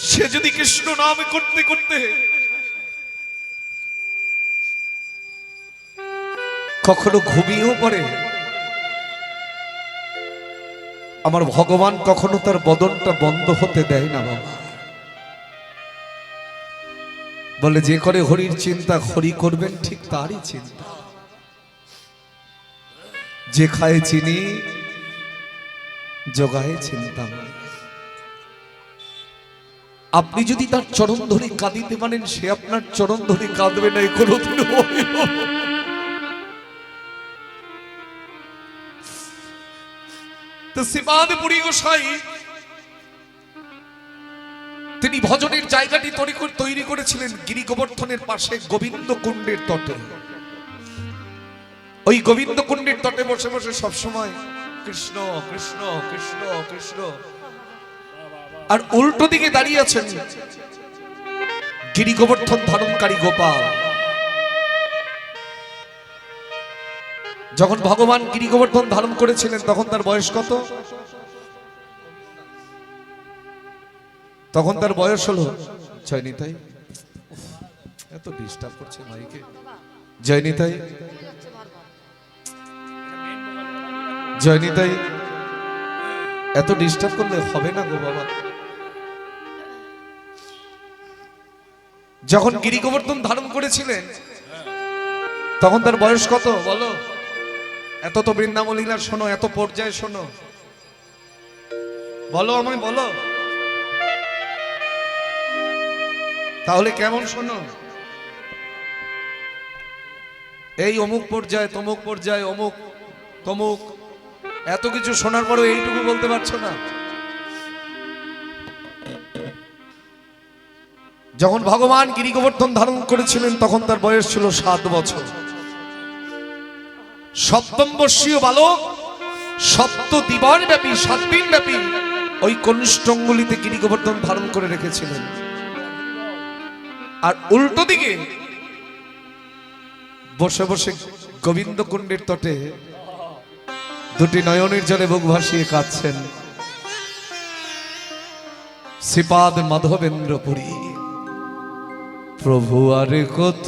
সে যদি কৃষ্ণ নাম করতে করতে কখনো ঘুমিয়েও পড়ে, আমার ভগবান কখনো তার বদনটা বন্ধ হতে দেয় না বাবা। বলে যে করে হরির চিন্তা হরি করবেন ঠিক তারই চিন্তা। যে খায় চিনি জোগায় চিন্তা। আপনি যদি তার চরণ ধরে কাঁদিতে পারেন, সে আপনার চরণ ধরে কাঁদবে না, কোনোদিনও হইল না। তো শ্রীপাদ পুরী গোসাই তিনি ভজনের জায়গাটি তৈরি করেছিলেন গিরি গোবর্ধনের পাশে গোবিন্দ কুণ্ডের তটে। ওই গোবিন্দ কুণ্ডের তটে বসে বসে সবসময় কৃষ্ণ কৃষ্ণ কৃষ্ণ কৃষ্ণ, আর উল্টো দিকে দাঁড়িয়ে আছেন গিরি গোবর্ধন ধারণকারী গোপাল। যখন ভগবান গিরি গোবর্ধন ধারণ করেছিলেন তখন তার বয়স কত? তখন তার বয়স হলো, জয়নিতাই এত ডিস্টার্ব করছে মাইকে, জয়নিতাই জয়নিতাই এত ডিস্টার্ব করলে হবে না গো বাবা। যখন গিরি গোবর্ধন ধারণ করেছিলেন তখন তার বয়স কত বলো? এত তো বৃন্দাবলীলার শোনো, এত পর্যায়ে শোনো, বলো আমায় বলো, তাহলে কেমন শোনো? এই অমুক পর্যায়ে, তমুক পর্যায়ে, অমুক তমুক, এত কিছু শোনার পরেও এইটুকু বলতে পারছো না? যখন ভগবান গিরি গোবর্ধন ধারণ করেছিলেন তখন তার বয়স ছিল 7 বছর। সপ্তম বর্ষীয় বালক সপ্ত দিবার ব্যাপী 7 দিন ব্যাপী ওই কনিষ্ঠ অঙ্গুলিতে গিরি গোবর্ধন ধারণ করে রেখেছিলেন। আর উল্টো দিকে বসে বসে গোবিন্দ কুণ্ডের তটে দুটি নয়নের জলে বুক ভাসিয়ে কাঁদছেন শ্রীপাদ মাধবেন্দ্র পুরী। প্রভু আরে কত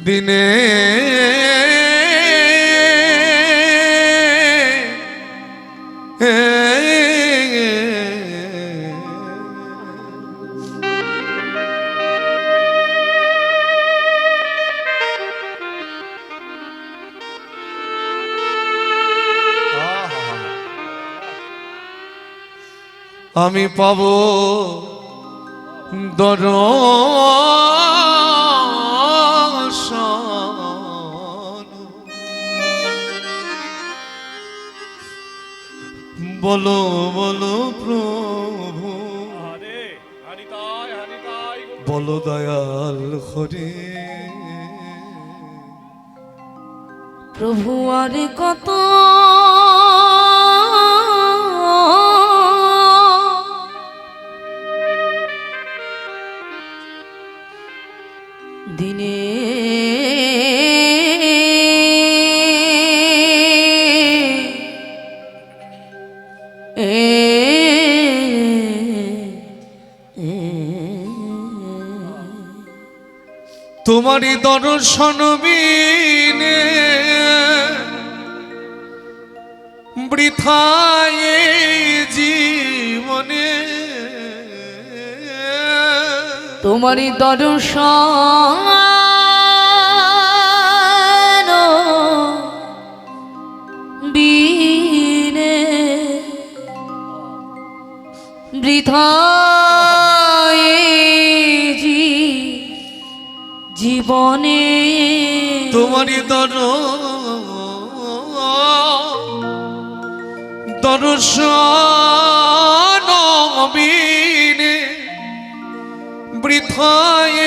দিনে আমি পাব দর্শন। বলো বলো প্রভু, বলো দয়াল হরি। প্রভু আরে কত দিনে তোমারি দর্শন বিনে বৃথায় জীবনে, তোমারি দর্শন বিনে বৃথায় জীবনে, তোমারি দর্শন বিনে বৃথায়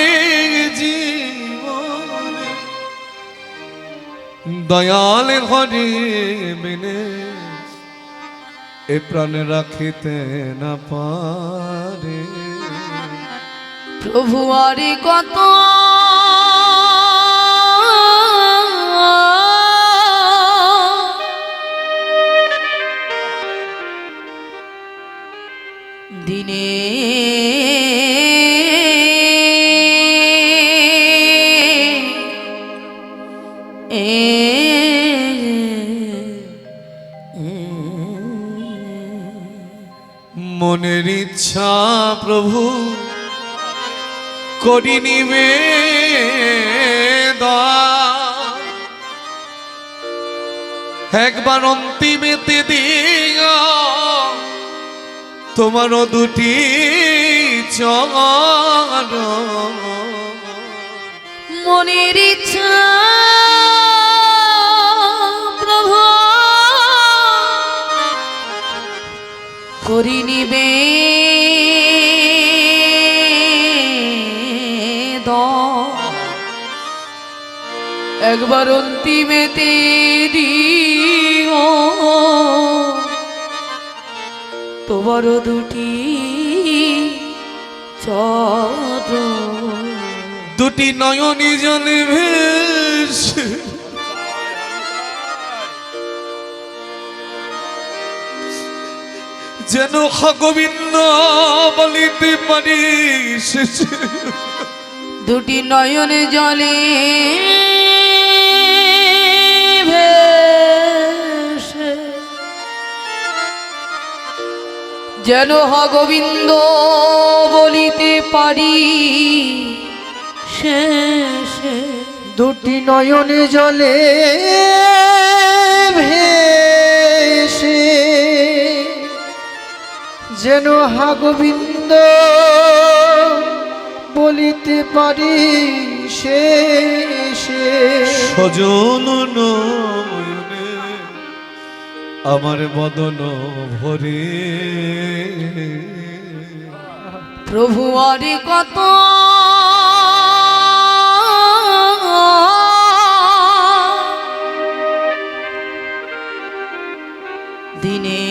জীবনে, দয়াল হরি বিনে এ প্রাণ রাখিতে না পারে। প্রভু আরে কত দিনে মনের ইচ্ছা প্রভু করি নিবেদন, একবার অন্তিমেতে দিও তোমার দুটি চরণ। মনের ইচ্ছা প্রভু করি নিবেদন, একবার অন্তিমেতে দিও তোমার দুটি চরণ। দুটি নয়নি জলে ভেসে যেন গোবিন্দ বলিতে পারি, দুটি নয়ন জলে যেন হা গোবিন্দ বলিতে পারি শেষে। দুটি নয়নে জলে ভেসে যেন হা গোবিন্দ বলিতে পারি শেষে। সজন নয়নে আমার বদন ভরে, প্রভু আরে কত দিনে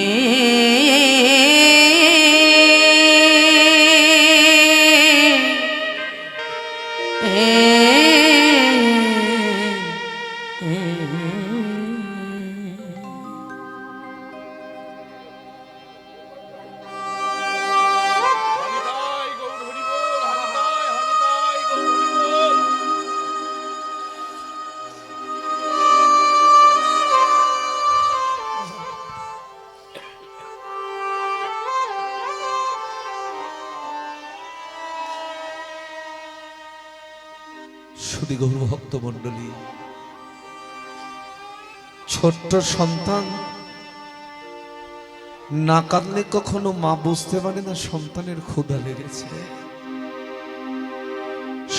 শুধু গৌর ভক্ত মন্ডলী, ছোট্ট সন্তান না কাঁদলে কখনো মা বুঝতে পারে না সন্তানের ক্ষুধা লেগেছে।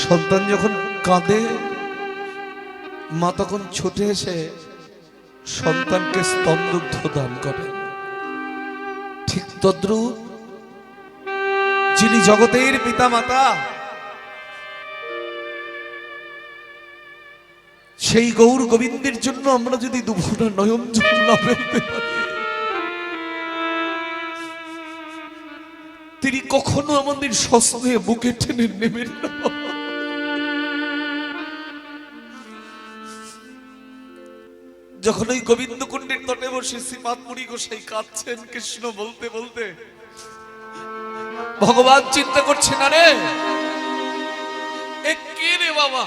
সন্তান যখন কাঁদে মা তখন ছুটে এসে সন্তানকে স্তনদুগ্ধ দান করে। ঠিক তদ্রূপ যিনি জগতের পিতা মাতা, সেই গৌর গোবিন্দের জন্য আমরা যদি দুফোঁটা নয়ন জল না ফেলতে পারি, তিনি কখনো আমাদের সস্নে বুকে টেনে নেবেন না। যখন ওই গোবিন্দ কুণ্ডের তটে বসে শ্রীপাদ মুড়ি গোসাই কাঁদছেন কৃষ্ণ বলতে বলতে, ভগবান চিন্তা করছেন, আরে এ কে রে বাবা,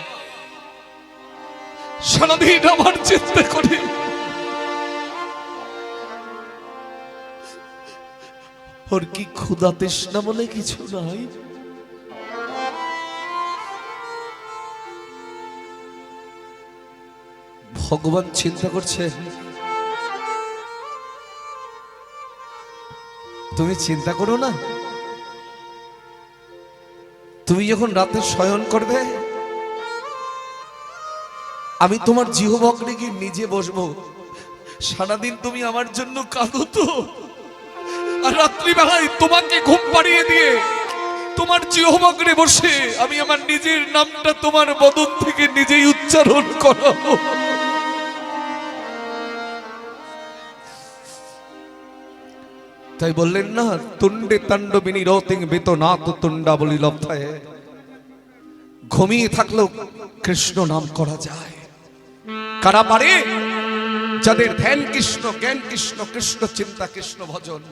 সারাদিন আমার চিন্তা করি, ওর কি ক্ষুধা তৃষ্ণা বলে কিছু নাই? ভগবান চিন্তা করছে, তুমি চিন্তা করো না, তুমি যখন রাতে শয়ন করবে আমি তোমার জিহ্বাগ্রে গিয়ে নিজে বসবো। সারাদিন তুমি আমার জন্য কাঁদো তো, আর রাত্রিবেলায় তোমাকে ঘুম পাড়িয়ে দিয়ে তোমার জিহ্বাগ্রে বসে আমি আমার নিজের নামটা তোমার বদন থেকে নিজেই উচ্চারণ করাবো। তাই বললেন না, তুণ্ডে তাণ্ডবিনী রতিং বেতনাথ তুণ্ডা বলি লব্ধায়, ঘুমিয়ে থাকলেও কৃষ্ণ নাম করা যায়। কারা পারে? যাদের ধ্যান কৃষ্ণ, জ্ঞান কৃষ্ণ, কৃষ্ণ চিন্তা, কৃষ্ণ ভজন।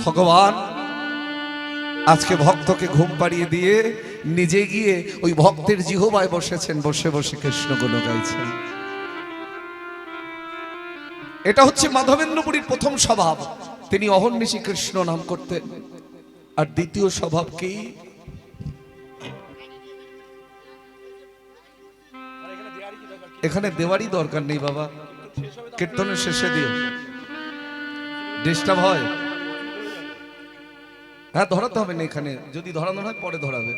ভগবান আজকে ভক্তকে ঘুম পাড়িয়ে দিয়ে নিজে গিয়ে ওই ভক্তের জিহ্বায় বসেছেন, বসে বসে কৃষ্ণ গুণ গাইছেন। এটা হচ্ছে মাধবেন্দ্রপুরীর প্রথম স্বভাব, তিনি অহর্নিশি কৃষ্ণ নাম করতেন। আর দ্বিতীয় স্বভাব কি? এখানে দেওয়ারই দরকার নেই বাবা, কীর্তনের শেষে দিও, ডিস্টার্ব হয়। হ্যাঁ, ধরাতে হবে না, এখানে যদি ধরানো হয় পরে ধরাবে।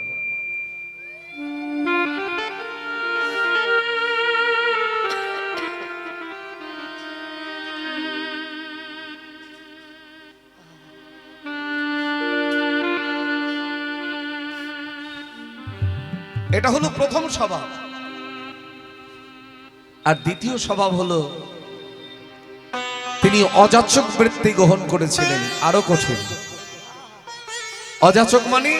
এটা হলো প্রথম স্বভাব। আর দ্বিতীয় স্বভাব হলো তিনি অযাচক বৃত্তি গ্রহণ করেছিলেন। আরো কঠিন। অযাচক মানে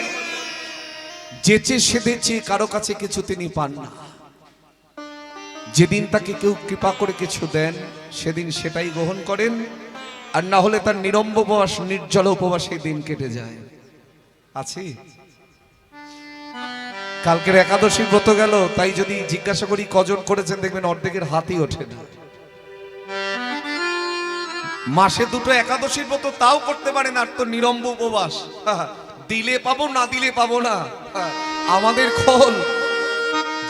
যেচে সেদেচে কারো কাছে কিছু তিনি পান না। যেদিন তাকে কেউ কৃপা করে কিছু দেন সেদিন সেটাই গ্রহণ করেন, আর না হলে তার নিরম্ব উপবাস, নির্জল উপবাসে দিন কেটে যায়। আছি কালকের একাদশী ব্রত গেল, তাই যদি জিজ্ঞাসা করি কজন করেছেন, দেখবেন অর্ধেকের হাতই ওঠে না। মাসে দুটো একাদশীর মতো তাও করতে পারে না, আর তো নিরম্ব উপবাস। দিলে পাবো, না দিলে পাবো না। আমাদের খোল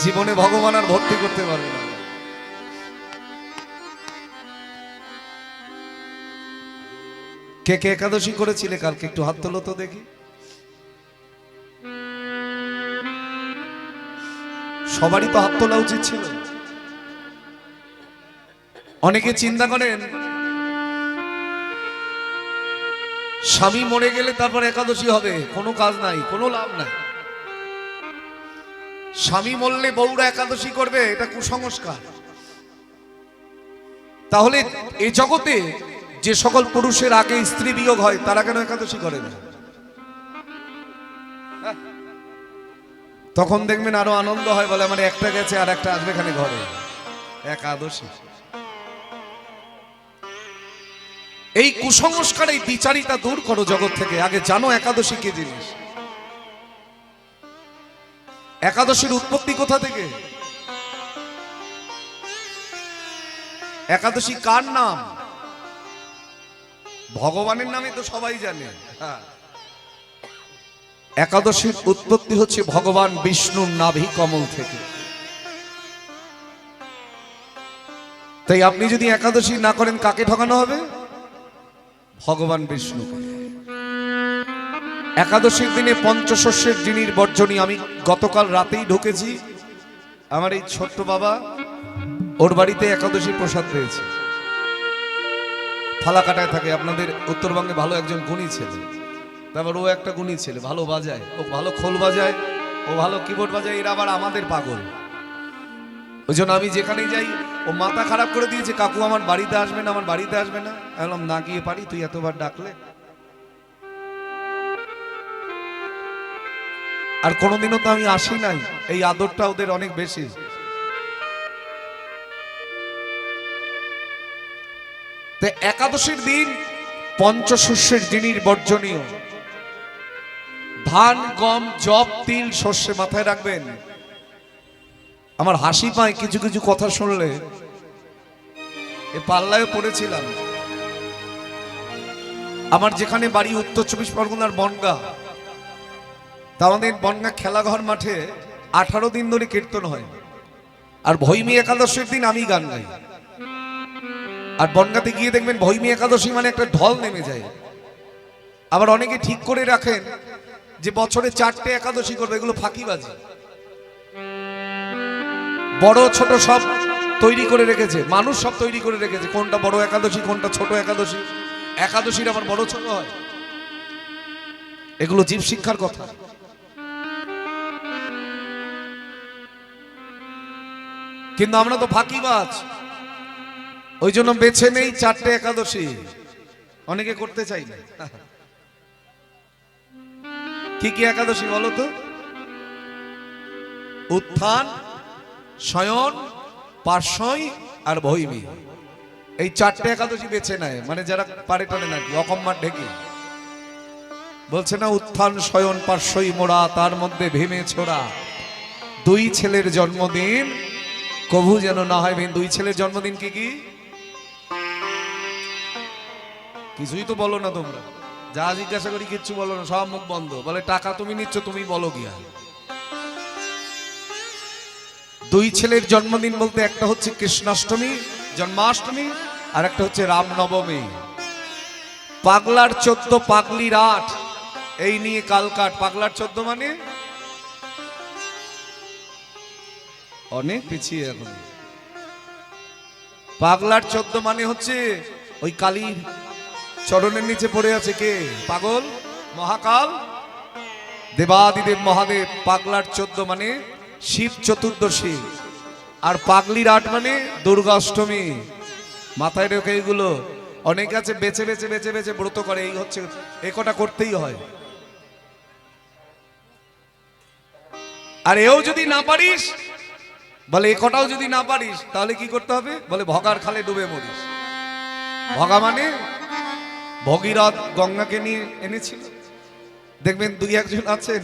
জীবনে ভগবান আর ভর্তি করতে পারবে না। কে কে একাদশী করেছিলে কালকে? একটু হাত তোলো তো দেখি। সবারই তো হাত তোলা উচিত ছিল। অনেকে চিন্তা করেন স্বামী মরে গেলে তারপর একাদশী হবে, কোনো কাজ নাই, কোনো লাভ নাই। স্বামী মরলে বউরা একাদশী করবে, এটা কুসংস্কার। তাহলে এই জগতে যে সকল পুরুষের আগে স্ত্রী বিয়োগ হয় তারা কেন একাদশী করে না? তখন দেখবেন আরো আনন্দ হয়, বলে আমার একটা গেছে আর একটা আসবে এখানে ঘরে। একাদশী, এই কুসংস্কার, এই বিচারিতা দূর করো জগৎ থেকে। আগে জানো একাদশী কি জিনিস। একাদশীর উৎপত্তি কোথা থেকে? একাদশী কার নাম? ভগবানের নামে তো সবাই জানে। একাদশীর উৎপত্তি হচ্ছে ভগবান বিষ্ণুর নাভি কমল থেকে। তাই আপনি যদি একাদশী না করেন কাকে ঠকানো হবে? ভগবান বিষ্ণু। একাদশীর দিনে পঞ্চশস্যের জিনির বর্জনী। আমি গতকাল রাতেই ঢুকেছি, আমার এই ছোট্ট বাবা, ওর বাড়িতে একাদশী প্রসাদ পেয়েছে। ফালাকাটায় থাকে, আপনাদের উত্তরবঙ্গে ভালো একজন গুণী ছেলে। তারপর ও একটা গুণী ছেলে, ভালো বাজায়, ও ভালো খোল বাজায়, ও ভালো কিবোর্ড বাজায়। এরা আবার আমাদের পাগল। ওই জন্য আমি যেখানেই যাই ও মাথা খারাপ করে দিয়েছে, কাকু আমার বাড়িতে আসবে না, আমার বাড়িতে আসবে না। বললাম না গিয়ে পারি, তুই এতবার ডাকলে। আর কোনোদিনও তো আমি আসি নাই, এই আদরটা ওদের অনেক বেশি। একাদশীর দিন পঞ্চশস্যের জিনির বর্জনীয়। ধান, গম, জব, তিল, শস্যে মাথায় রাখবেন। আমার হাসি পায় কিছু কিছু কথা শুনলে। এ পাল্লায় পড়েছিলাম, আমার যেখানে বাড়ি উত্তর 24 পরগনার বনগা, তা আমাদের বনগা খেলাঘর মাঠে 18 দিন ধরে কীর্তন হয়। আর ভৈমী একাদশীর দিন আমি গান গাই। আর বনগাতে গিয়ে দেখবেন ভৈমী একাদশী মানে একটা ঢল নেমে যায়। আবার অনেকে ঠিক করে রাখেন যে বছরে 4টে একাদশী করবে, এগুলো ফাঁকিবাজি। বড় ছোট সব তৈরি করে রেখেছে, মানুষ সব তৈরি করে রেখেছে, কোনটা বড় একাদশী কোনটা ছোট একাদশী। একাদশীর আবার বড় ছোট হয়, এগুলো জীব শিক্ষার কথা। কিন্তু আমরা তো ফাঁকিবাজ, ওই জন্য বেছে নেই 4টে একাদশী। অনেকে করতে চাই না। কি কি একাদশী বলো তো? উত্থান, শয়ন, পার্শ্বই আর ভৈমী। এই 4টে একাদশী বেছে নেয়, মানে যারা পারে টানে নাকি অকম্মার ঢেকে বলছে না, উত্থান, শয়ন, পার্শ্বই মোড়া, তার মধ্যে ভেমে ছোড়া। 2 ছেলের জন্মদিন কভু যেন না হয়। 2 ছেলের জন্মদিন কি কি? কিছুই তো বলো না তোমরা, যা জিজ্ঞাসা করি কিচ্ছু বলো না, সব মুখ বন্ধ। বলে টাকা তুমি নিচ্ছ, তুমি বলো গিয়া। 2 ছেলের জন্মদিন বলতে একটা হচ্ছে কৃষ্ণাষ্টমী, জন্মাষ্টমী, আর একটা হচ্ছে রামনবমী। পাগলার 14, পাগলির 8, এই নিয়ে কালকাট। পাগলার 14 মানে অনেক পিছিয়ে এখন। পাগলার 14 মানে হচ্ছে ওই কালীর চরণের নিচে পড়ে আছে কে? পাগল মহাকাল, দেবাদিদেব মহাদেব। পাগলার 14 মানে শিব চতুর্দশী। আর পাগলির 8 মানে দুর্গাষ্টমী। মাথায় রেখে এইগুলো। অনেক আছে বেছে বেছে বেছে বেছে ব্রত করে, এই হচ্ছে এ কটা করতেই হয়। আর এও যদি না পারিস, বলে এ কটাও যদি না পারিস, তাহলে কি করতে হবে? বলে ভগার খালে ডুবে মরিস। ভগা মানে ভগীরথ গঙ্গাকে নিয়ে এনেছিল। দেখবেন 2-1 আছেন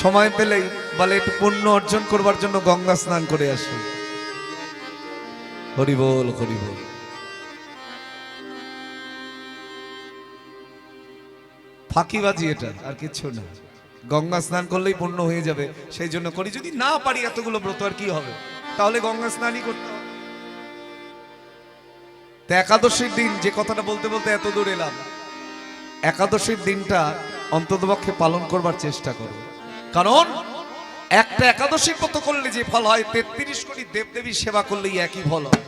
সময় পেলেই বলে একটু পুণ্য অর্জন করবার জন্য গঙ্গা স্নান করে আসুন। হরি বল, হরি বল। ফাঁকিবাজি এটা, আর কিচ্ছু না। গঙ্গা স্নান করলেই পূর্ণ হয়ে যাবে, সেই জন্য করি। যদি না পারি এতগুলো ব্রত আর কি হবে, তাহলে গঙ্গা স্নানই করতে হবে। তো একাদশীর দিন যে কথাটা বলতে বলতে এত দূর এলাম, একাদশীর দিনটা অন্ততপক্ষে পালন করবার চেষ্টা করো। কারণ একটা একাদশীর ব্রত করলে যে ফল হয়, 33 কোটি দেবদেবী সেবা করলেই একই ফল হয়।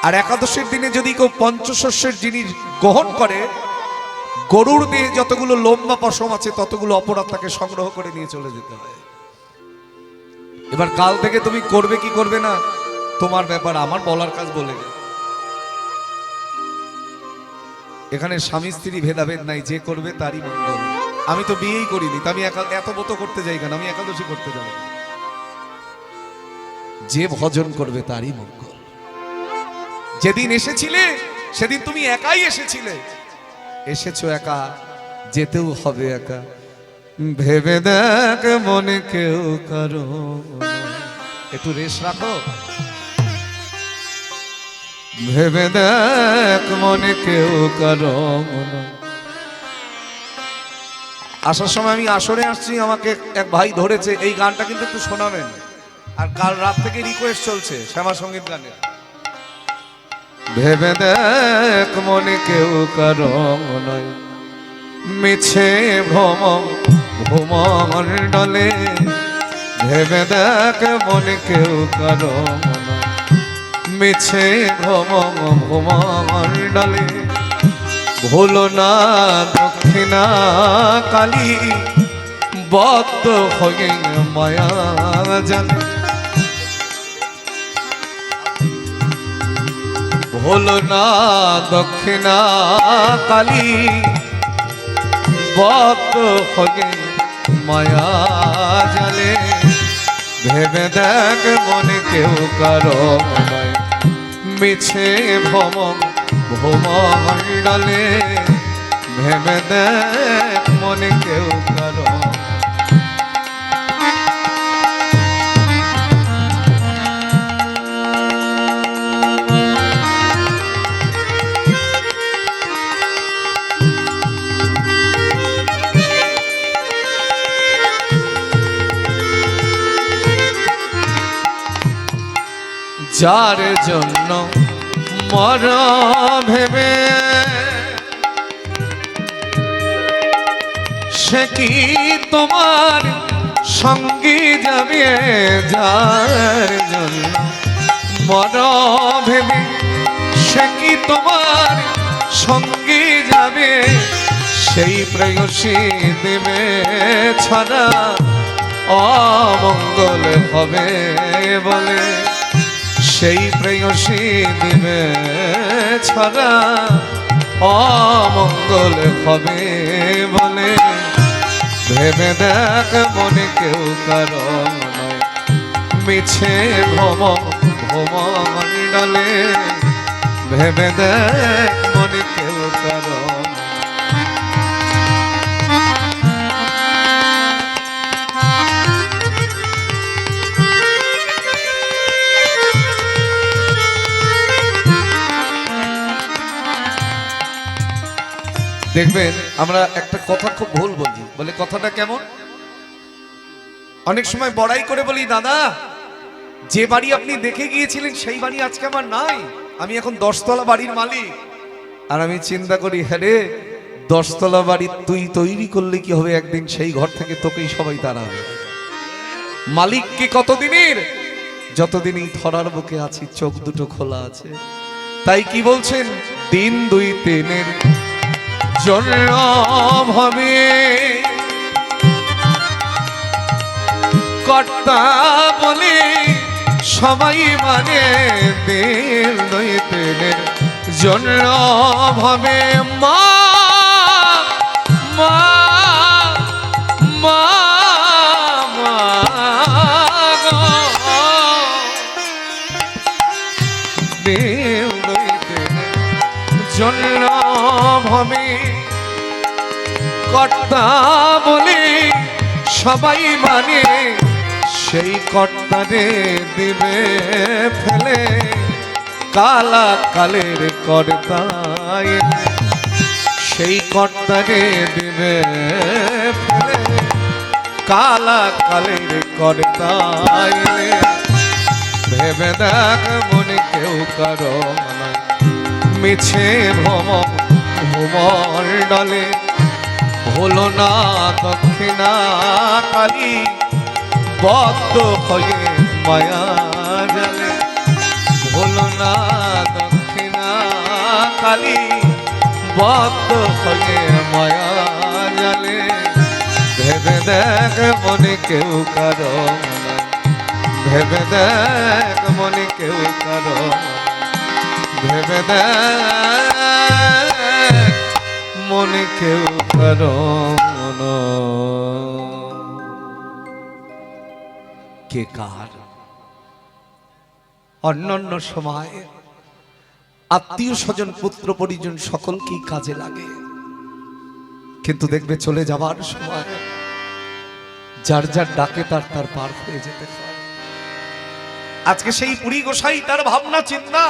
আর একাদশীর দিনে যদি কেউ পঞ্চশস্যের জিনিস গ্রহণ করে, গরুর দিয়ে যতগুলো লোম বা পশম আছে ততগুলো অপরাধ তাকে সংগ্রহ করে নিয়ে চলে যেতে হয়। এবার কাল থেকে তুমি করবে কি করবে না তোমার ব্যাপার, আমার বলার কাজ বলে গেল। এখানে স্বামী স্ত্রী ভেদাভেদ নাই, যে করবে তারই মঙ্গল। আমি তো বিয়েই করিনি, তা আমি এত ব্রত করতে যাই কেন? আমি একাদশী করতে যাব। যে ভজন করবে তারই মঙ্গল। যেদিন এসেছিলে সেদিন তুমি একাই এসেছিলে, এসেছো একা, যেতেও হবে একা। ভেবে দেখ মনে কেউ কারো, একটু রেশ রাখো। ভেবে দেখ মনে কেউ কারো। আসার সময় আমি আসরে আসছি, আমাকে এক ভাই ধরেছে, এই গানটা কিন্তু একটু শোনাবেন। আর কাল রাত থেকে রিকোয়েস্ট চলছে শ্যামা সঙ্গীত গানে। ভেবে দেখ মনে কেউ কারো নয়, মিছে ভ্রমণ্ডলে। ভেবে দেখ মনে কেউ কারো নয়, মিছে ভ্রমণ্ডলে। ভুলো না দক্ষিণা কালী, বদ্ধ হয়ে মায়া জানে। ভুলো না দক্ষিণা কালী, বদ্ধ হয়ে মায়া জালে। ভেবে দেখ মনে কেউ কারো নয়, মিছে ভ্রমণ্ডলে। ভেবে দেখ মনে কেউ কারো। যার জন্য মর ভেবে, সে কি তোমার সঙ্গী যাবে? যার জন্য মর ভেবে, সে কি তোমার সঙ্গী যাবে? সেই প্রেয়সী দেবে ছাড়া অমঙ্গল হবে বলে। সেই প্রেয়সী দিবে ছাড়া অমঙ্গল হবে বলে। ভেবে দেখ মনে কেউ কারো নয়, মিছে ভ্রমণ্ডলে। ভেবে দেখ মনে কেউ কারো। দেখবেন আমরা একটা কথা খুব ভুল বলি, বলে কথাটা কেমন? অনেক সময় বড়াই করে বলি, দাদা যে বাড়ি আপনি দেখে গিয়েছিলেন সেই বাড়ি আজকে আমার নাই, আমি এখন 10 তলা বাড়ির মালিক। আর আমি চিন্তা করি, হ্যাঁ রে, 10 তলা বাড়ি তুই তৈরি করলে কি হবে, একদিন সেই ঘর থেকে তোকেই সবাই তাড়াবে। মালিক কি কতদিনের? যতদিনই ধরার বুকে আছি, চোখ দুটো খোলা আছে। তাই কি বলছেন, দিন 2-3 জন্য ভাবে কর্তা বলে সবাই মানে। দিন 2-3 জন্য ভাবে মা মা মা মা গো। দিন 2-3 জন্য ভাবে কর্তা বলে সবাই মানে। সেই কর্তারে দিবে ফেলে কালা কালের কর্তায়। সেই কর্তারে দিবে ফেলে কালা কালের কর্তাইলে ভেবে দেখ মনে কেউ কারো মিছে ভ্রমর ডলে হলো না দক্ষিণা কালী বদ্ধ হয়ে মায়া জালে হলো না দক্ষিণা কালী বদ্ধ হয়ে মায়া জালে ভেবে দেখ মনে কেউ কারো ভেবে দেখ মনে কেউ কারো ভেবে দেখ মনে কেউ কারো কে কার অন্যান্য সময় আত্মীয় স্বজন পুত্র পরিজন সকলকেই কাজে লাগে, কিন্তু দেখবে চলে যাবার সময় যার যার ডাকে তার তার পার হয়ে যেতে হয়। আজকে সেই পুরী গোসাই তার ভাবনা চিন্তা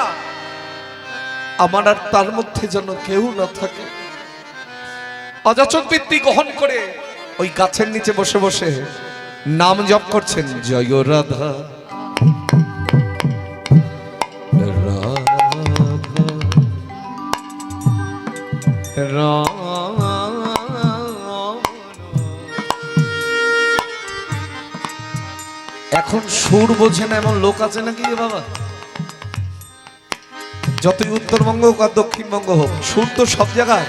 আমার আর তার মধ্যে যেন কেউ না থাকে। অযাচক বৃত্তি গ্রহণ করে ওই গাছের নিচে বসে বসে নাম জপ করছেন, জয় রাধা এখন সুর বোঝে না এমন লোক আছে নাকি বাবা? যতই উত্তরবঙ্গ হোক আর দক্ষিণবঙ্গ হোক, সুর তো সব জায়গায়।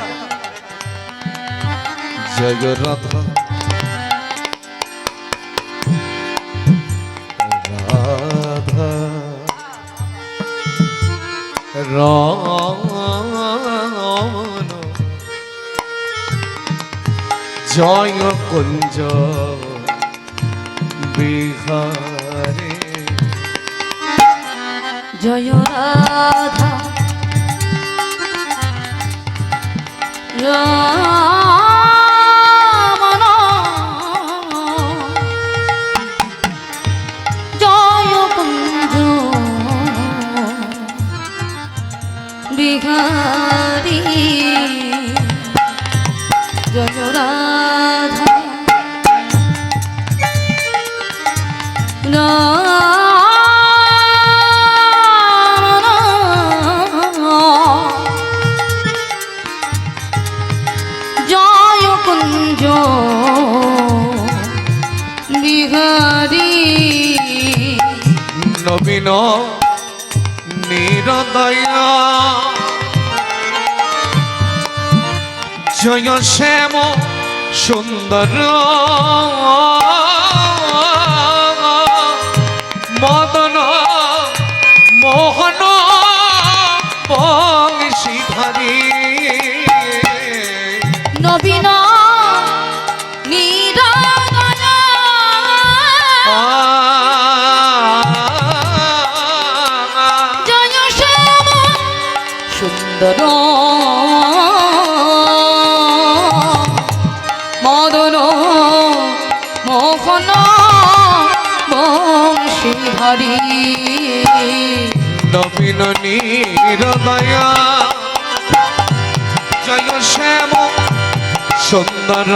জয় রাধা রাধা রমন জয় কুঞ্জ বিহারে জয় রাধা রমন জয় কুঞ্জ বিহারী জয় রাধা জয় কুঞ্জ বিহারী নবীন নিরদয়া জয় শ্যাম সুন্দর মদন মোহন বংশীধারী নবীন নিরদয়া জয় শ্যাম সুন্দর মদন মোহন বংশীধারী নবীন নিরদয়া জয় শ্যাম সুন্দর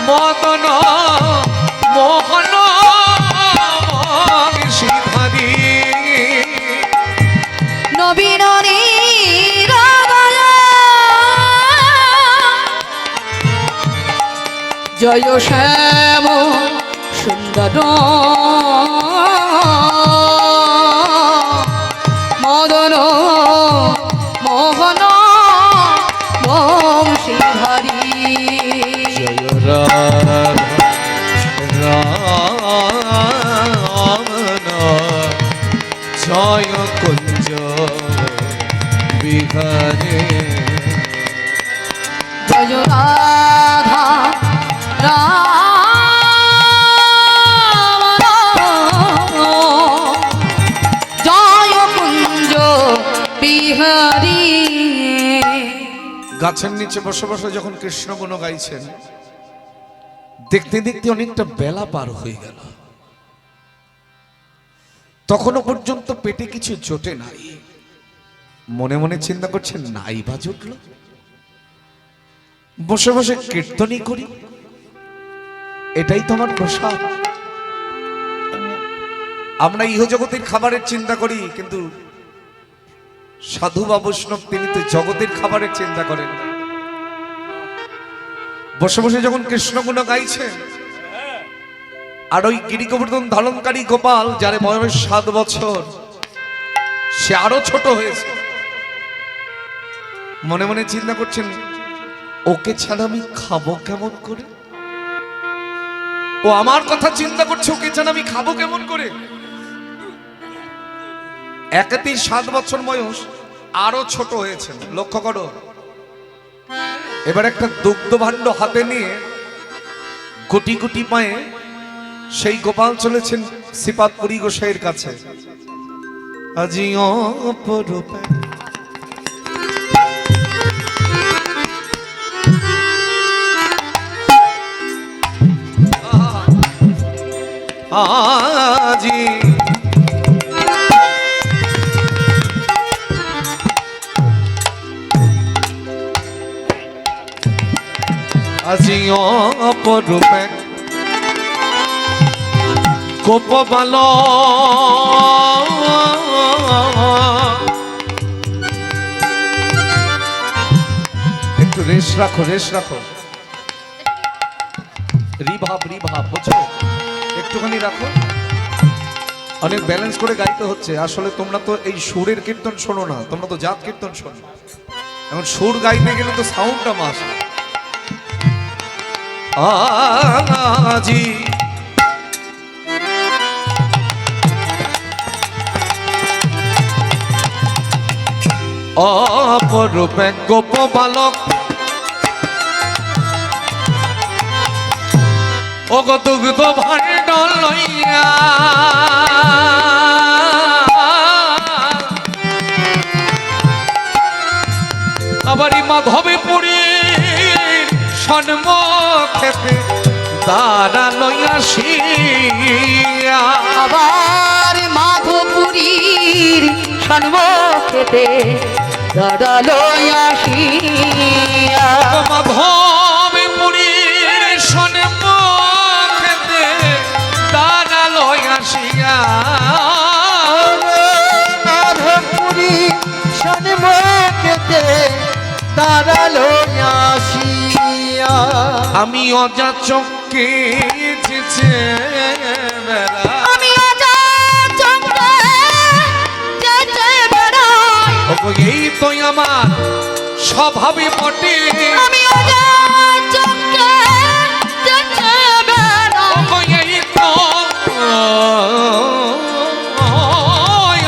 মদন মোহন বংশীধারী নবীন নিরদয়া জয় শ্যাম সুন্দর মদন মোহন বংশীধারী জয় রাধা রামন জয় কুঞ্জ বিহারে জয় রাধা জয় কুঞ্জ বিহারী গাছের নিচে বসে বসে যখন কৃষ্ণ গুণ গাইছেন, দেখতে দেখতে অনেকটা বেলা পার হয়ে গেল। তখনও পর্যন্ত পেটে কিছু জোটে নাই। মনে মনে চিন্তা করছেন নাই বা জুটল, বসে বসে কীর্তনই করি, এটাই তো আমার প্রসাদ। আমরা ইহজগতের খাবারের চিন্তা করি, কিন্তু সাধু বা বৈষ্ণব তিনি তো জগতের খাবারের চিন্তা করেন। বসে বসে যখন কৃষ্ণগুণ গাইছেন, আর ওই গিরিগোবর্ধন ধারণকারী গোপাল যার বয়স 7 বছর, সে আরো ছোট হয়েছে, মনে মনে চিন্তা করছেন ওকে ছাড়া আমি খাবো কেমন করে। ও আমার কথা চিন্তা করছে, ওকে ছাড়া আমি খাবো কেমন করে। একাতেই 7 বছর বয়স, আরো ছোট হয়েছে, লক্ষ্য করো। এবার একটা দুগ্ধ ভাণ্ড হাতে নিয়ে গুটি গুটি পায়ে সেই গোপাল চলেছেন শ্রীপাদপুরী গোসাইয়ের কাছে। আজি অপরূপে আজি আজি অপরূপে গোপবাল একটু রেশ রাখো, রেশ রাখো, রিভাব রিভাব বুঝছো, একটুখানি রাখো। অনেক ব্যালেন্স করে গাইতে হচ্ছে। আসলে তোমরা তো এই সুরের কীর্তন শোনো না, তোমরা তো জাত কীর্তন শোনো। এখন সুর গাইতে গেলে তো সাউন্ডটা মাস। আজি অপরূপে গোপ বালক ওগো দুগ্ধ ভাণ্ড লইয়া আবারই মাধবীপুরীর সন্মুখেতে দাঁড়ালো আসিয়া, আবার মাধবপুরীর সন্মুখেতে দাঁড়ালো আসিয়া। মাধবীপুরীর সন্মুখেতে দাঁড়ালো আসিয়া, মাধবপুরী সন্মুখেতে দাঁড়ালো আসিয়া। আমি অজা চোখে যেছে বেড়া, আমি আজা চোখে যেচে বেড়াই, এই তো আমার স্বভাবে বটে। আমি আজা চোখে যেচে বেড়াই, এই তো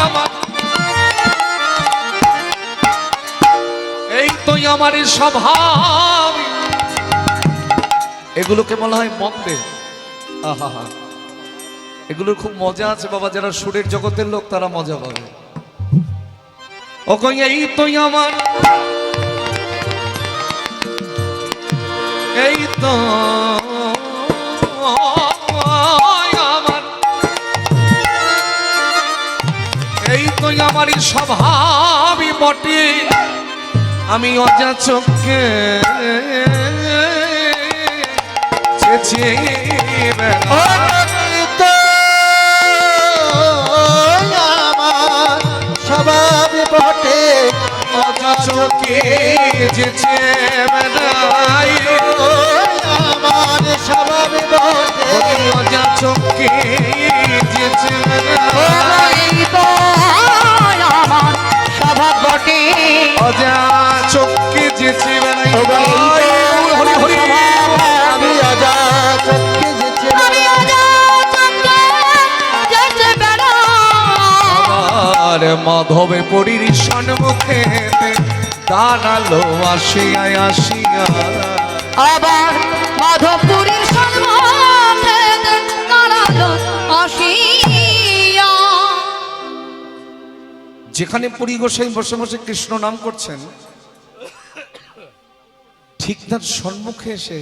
আমার, এই তো আমার স্বভাব। এগুলোকে বলা হয় মন্দে। আহা, এগুলোর খুব মজা আছে বাবা, যারা সুরের জগতের লোক তারা মজা পাবে। ও কই এই তো আমার, এই তো আমার, এই তো আমারই স্বভাবই বটে। আমি অজা চোখে চেঁচে বেড়াই, তো আমার স্বভাব বটে, অজা চোখে যেচে বেড়াই, আমার স্বভাব বটে, অজা চোখে যেচে বেড়াই, এই তো আমার স্বভাব বটে, অজা চোখে যেচে বেড়াই। হরি হরি আমি আজা চোখে যেচে আমি আজা চোখে যেচে বেড়াই, আর মাধবীপুরীর সন্মুখে দাঁড়ালো আসিয়া আসিয়া, আবার মাধবপুরীর সন্মুখেতে দাঁড়ালো আসিয়া। যেখানে পুরী গোসাই বসে বসে কৃষ্ণ নাম করছেন, ঠিক তার সম্মুখে এসে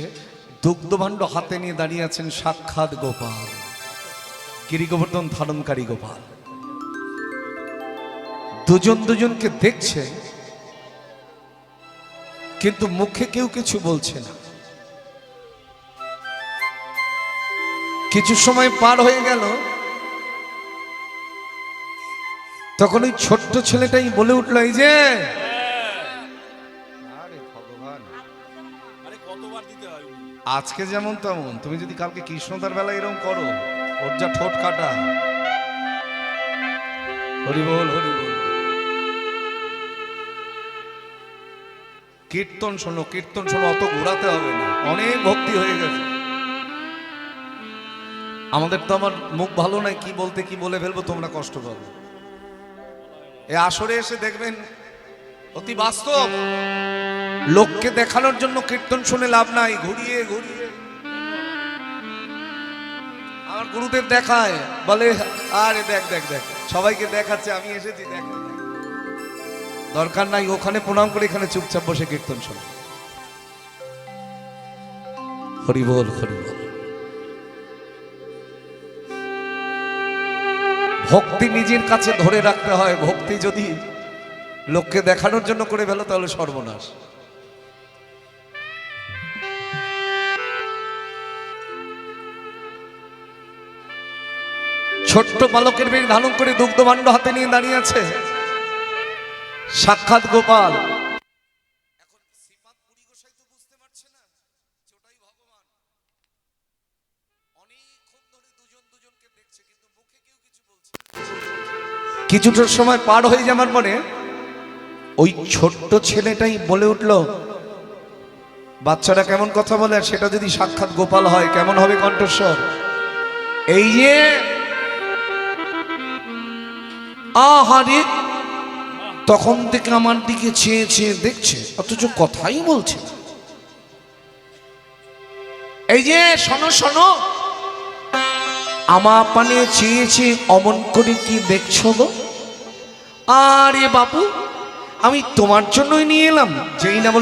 দুগ্ধভাণ্ড হাতে নিয়ে দাঁড়িয়ে আছেন সাক্ষাৎ গোপাল, গিরিগোবর্ধন ধারণকারী গোপাল। দুজন দুজনকে দেখছে, কিন্তু মুখে কেউ কিছু বলছে না। কিছু সময় পার হয়ে গেল, তখন ওই ছোট্ট ছেলেটাই বলে উঠলো, এই যে আরে ভগবান, আজকে যেমন তেমন, তুমি যদি কালকে কৃষ্ণদার বেলা এরকম করো, ওর যা ঠোঁট কাটা। হরি বল, হরি বল। কীর্তন শোনো, কীর্তন শোনো, অত ঘোরাতে হবে না, অনেক ভক্তি হয়ে গেছে। আমাদের তো আমার মুখ ভালো নাই, কি বলতে কি বলে ফেলবো, তোমরা কষ্ট পাবে। এ আসরে এসে দেখবেন অতি বাস্তব, লোককে দেখানোর জন্য কীর্তন শুনে লাভ নাই। ঘুরিয়ে ঘুরিয়ে আমার গুরুদেব দেখায়, বলে আরে দেখ দেখ দেখ, সবাইকে দেখাচ্ছে আমি এসেছি, দেখ। দরকার নাই, ওখানে প্রণাম করে এখানে চুপচাপ বসে কীর্তন শোনো। হরি বল, হরি বল। ভক্তি নিজের কাছে ধরে রাখতে হয়। ভক্তি যদি লোককে দেখানোর জন্য করে ফেলো, তাহলে সর্বনাশ। ছোট্ট বালকের বেশ ধারণ করে দুগ্ধভাণ্ড হাতে নিয়ে দাঁড়িয়ে আছে সাক্ষাৎ গোপাল। এখন শ্রীপাদ পুরী গোসাই তো বুঝতে পারছে না যে ওটাই ভগবান। অনেকক্ষণ ধরে দুজন দুজনকে দেখছে, কিন্তু মুখে কেউ কিছু বলছে না। কিছুটা সময় পার হয়ে যাবার পরে ওই ছোট্ট ছেলেটাই বলে উঠল, বাচ্চারা কেমন কথা বলে, আর সেটা যদি সাক্ষাৎ গোপাল হয় কেমন হবে কণ্ঠস্বর। এই যে আহারে, তখন থেকে আমার দিকে চেয়ে চেয়ে দেখছে, অথচ কথাই বলছে না। এই যে শোনো শোনো, আমার পানে চেয়ে চেয়ে অমন করে কি দেখছো গো? আরে বাপু, আমি তোমার জন্যই নিয়ে এলাম, যেই না বলে